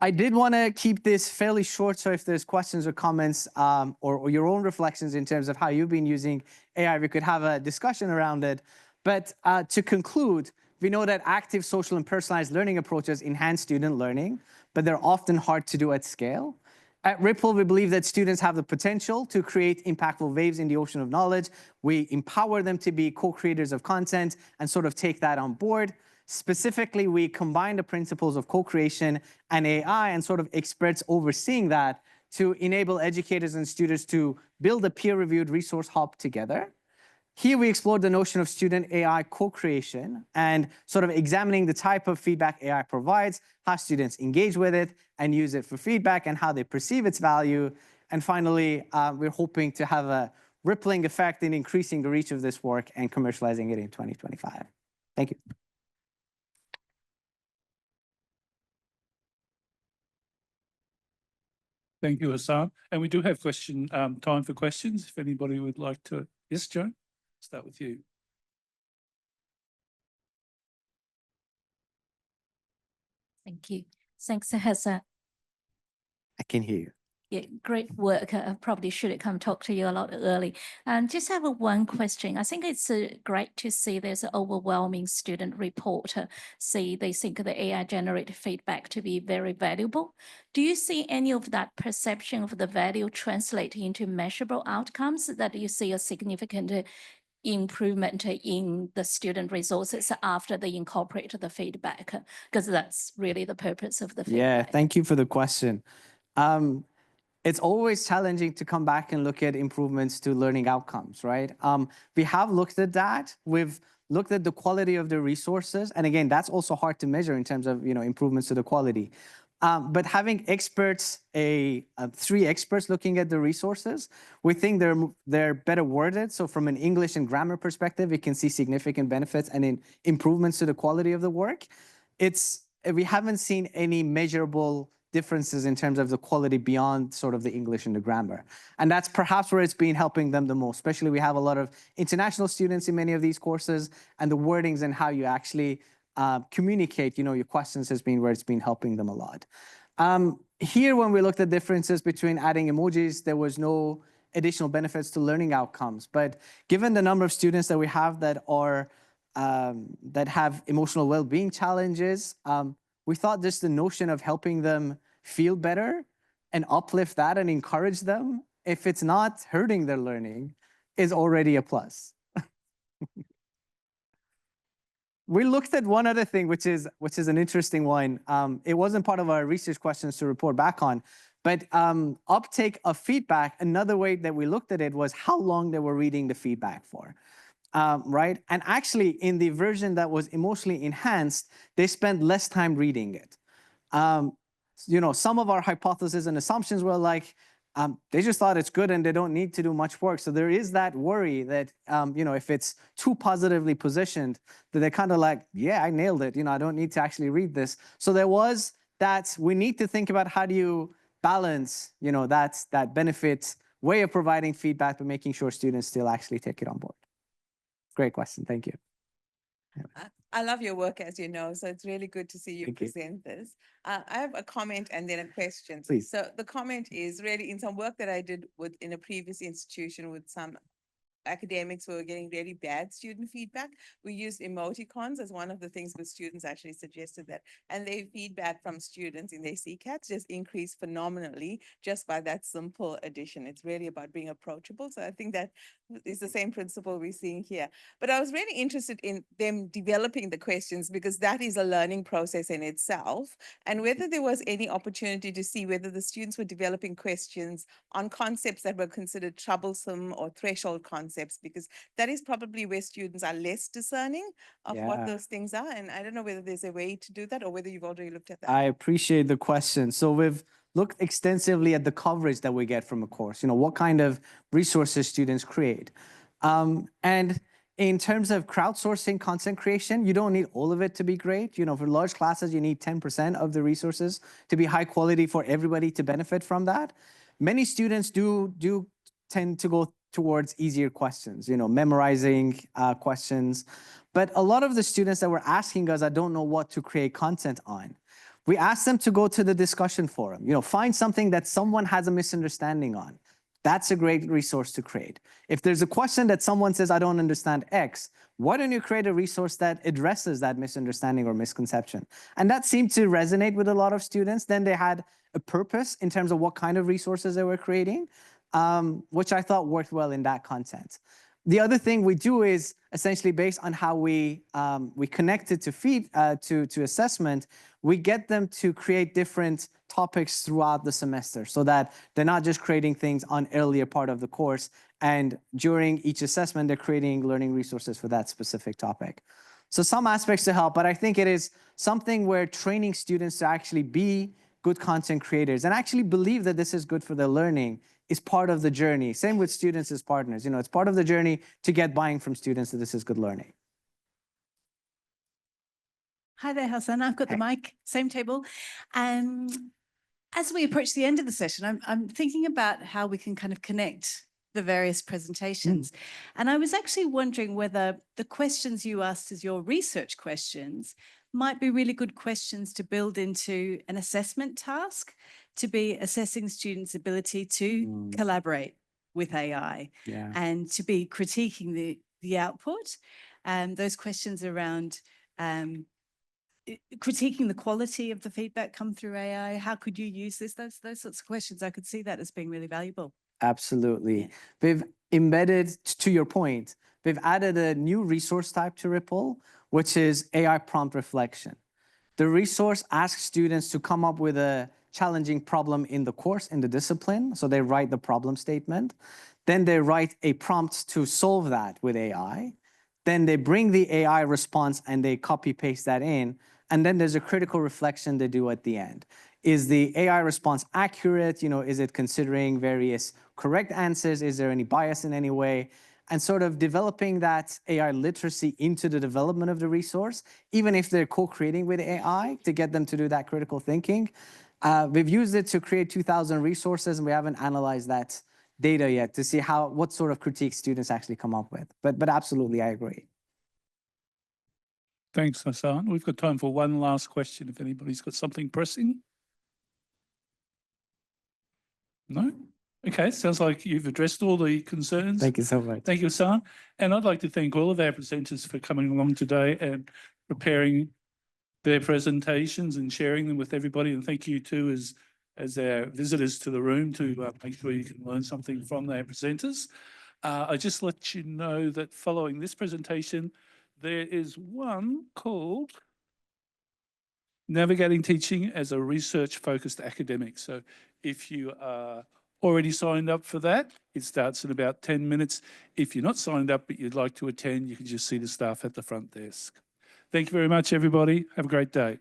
I did want to keep this fairly short, so if there's questions or comments or your own reflections in terms of how you've been using AI, we could have a discussion around it. But to conclude, we know that active, social, and personalized learning approaches enhance student learning, but they're often hard to do at scale. At Ripple, we believe that students have the potential to create impactful waves in the ocean of knowledge. We empower them to be co-creators of content and sort of take that on board. Specifically, we combine the principles of co-creation and AI and sort of experts overseeing that to enable educators and students to build a peer-reviewed resource hub together. Here we explored the notion of student AI co-creation and sort of examining the type of feedback AI provides, how students engage with it and use it for feedback, and how they perceive its value. And finally, we're hoping to have a rippling effect in increasing the reach of this work and commercializing it in 2025. Thank you. Thank you, Hassan. And we do have time for questions. If anybody would like to. Yes, Joan, start with you. Thank you. Thanks, Hassan. I can hear you. Yeah, great work. I probably should have come talk to you a lot early. And just have one question. I think it's great to see there's an overwhelming student report. Say they think the AI generated feedback to be very valuable. Do you see any of that perception of the value translate into measurable outcomes, that you see a significant improvement in the student resources after they incorporate the feedback? Because that's really the purpose of the feedback. Yeah, thank you for the question. It's always challenging to come back and look at improvements to learning outcomes, right? We have looked at that. We've looked at the quality of the resources. And again, that's also hard to measure in terms of improvements to the quality. But having experts, 3 experts looking at the resources, we think they're better worded. So from an English and grammar perspective, we can see significant benefits and improvements to the quality of the work. We haven't seen any measurable differences in terms of the quality beyond sort of the English and the grammar. And that's perhaps where it's been helping them the most. Especially we have a lot of international students in many of these courses, and the wordings and how you actually communicate, your questions has been where it's been helping them a lot. Here, when we looked at differences between adding emojis, there was no additional benefits to learning outcomes. But given the number of students that we have that have emotional well-being challenges, we thought just the notion of helping them feel better and uplift that and encourage them, if it's not hurting their learning, is already a plus. We looked at one other thing, which is an interesting one. It wasn't part of our research questions to report back on, but uptake of feedback, another way that we looked at it was how long they were reading the feedback for. Right? And actually, in the version that was emotionally enhanced, they spent less time reading it. Some of our hypotheses and assumptions were like, they just thought it's good and they don't need to do much work. So there is that worry that, if it's too positively positioned, that they're kind of like, yeah, I nailed it. I don't need to actually read this. So there was that we need to think about how do you balance, that benefit way of providing feedback, but making sure students still actually take it on board? Great question. Thank you. I love your work, as you know, so it's really good to see you Thank you. present this. I have a comment and then a question. Please. So the comment is really in some work that I did in a previous institution with some academics who were getting really bad student feedback. We used emoticons as one of the things where students actually suggested that. And their feedback from students in their CCATs just increased phenomenally just by that simple addition. It's really about being approachable. So I think that is the same principle we're seeing here. But I was really interested in them developing the questions because that is a learning process in itself. And whether there was any opportunity to see whether the students were developing questions on concepts that were considered troublesome or threshold concepts, because that is probably where students are less discerning of what those things are. And I don't know whether there's a way to do that or whether you've already looked at that. I appreciate the question. So we've looked extensively at the coverage that we get from a course, what kind of resources students create. And in terms of crowdsourcing content creation, you don't need all of it to be great. For large classes, you need 10% of the resources to be high quality for everybody to benefit from that. Many students do tend to go towards easier questions, memorizing questions. But a lot of the students that were asking us, I don't know what to create content on. We asked them to go to the discussion forum, find something that someone has a misunderstanding on. That's a great resource to create. If there's a question that someone says, I don't understand X, why don't you create a resource that addresses that misunderstanding or misconception? And that seemed to resonate with a lot of students. Then they had a purpose in terms of what kind of resources they were creating, which I thought worked well in that content. The other thing we do is essentially based on how we connect it to assessment, we get them to create different topics throughout the semester so that they're not just creating things on earlier part of the course, and during each assessment, they're creating learning resources for that specific topic. So some aspects to help, but I think it is something where training students to actually be good content creators and actually believe that this is good for their learning is part of the journey. Same with students as partners. It's part of the journey to get buying from students that this is good learning. Hi there, Hassan. I've got the mic, same table. As we approach the end of the session, I'm thinking about how we can kind of connect the various presentations. And I was actually wondering whether the questions you asked as your research questions might be really good questions to build into an assessment task, to be assessing students' ability to collaborate with AI and to be critiquing the output. Those questions around critiquing the quality of the feedback come through AI. How could you use this? Those sorts of questions. I could see that as being really valuable. Absolutely. Yeah. We've embedded, to your point, we've added a new resource type to Ripple, which is AI prompt reflection. The resource asks students to come up with a challenging problem in the course, in the discipline. So they write the problem statement. Then they write a prompt to solve that with AI. Then they bring the AI response and they copy paste that in. And then there's a critical reflection they do at the end. Is the AI response accurate? Is it considering various correct answers? Is there any bias in any way? And sort of developing that AI literacy into the development of the resource, even if they're co-creating with AI to get them to do that critical thinking. We've used it to create 2,000 resources, and we haven't analyzed that data yet to see what sort of critiques students actually come up with. But absolutely, I agree. Thanks, Hassan. We've got time for one last question if anybody's got something pressing. No? Okay, sounds like you've addressed all the concerns. Thank you so much. Thank you, Hassan. And I'd like to thank all of our presenters for coming along today and preparing their presentations and sharing them with everybody. And thank you too as our visitors to the room to make sure you can learn something from their presenters. I just let you know that following this presentation, there is one called Navigating Teaching as a Research-Focused Academic. So if you are already signed up for that, it starts in about 10 minutes. If you're not signed up but you'd like to attend, you can just see the staff at the front desk. Thank you very much, everybody. Have a great day.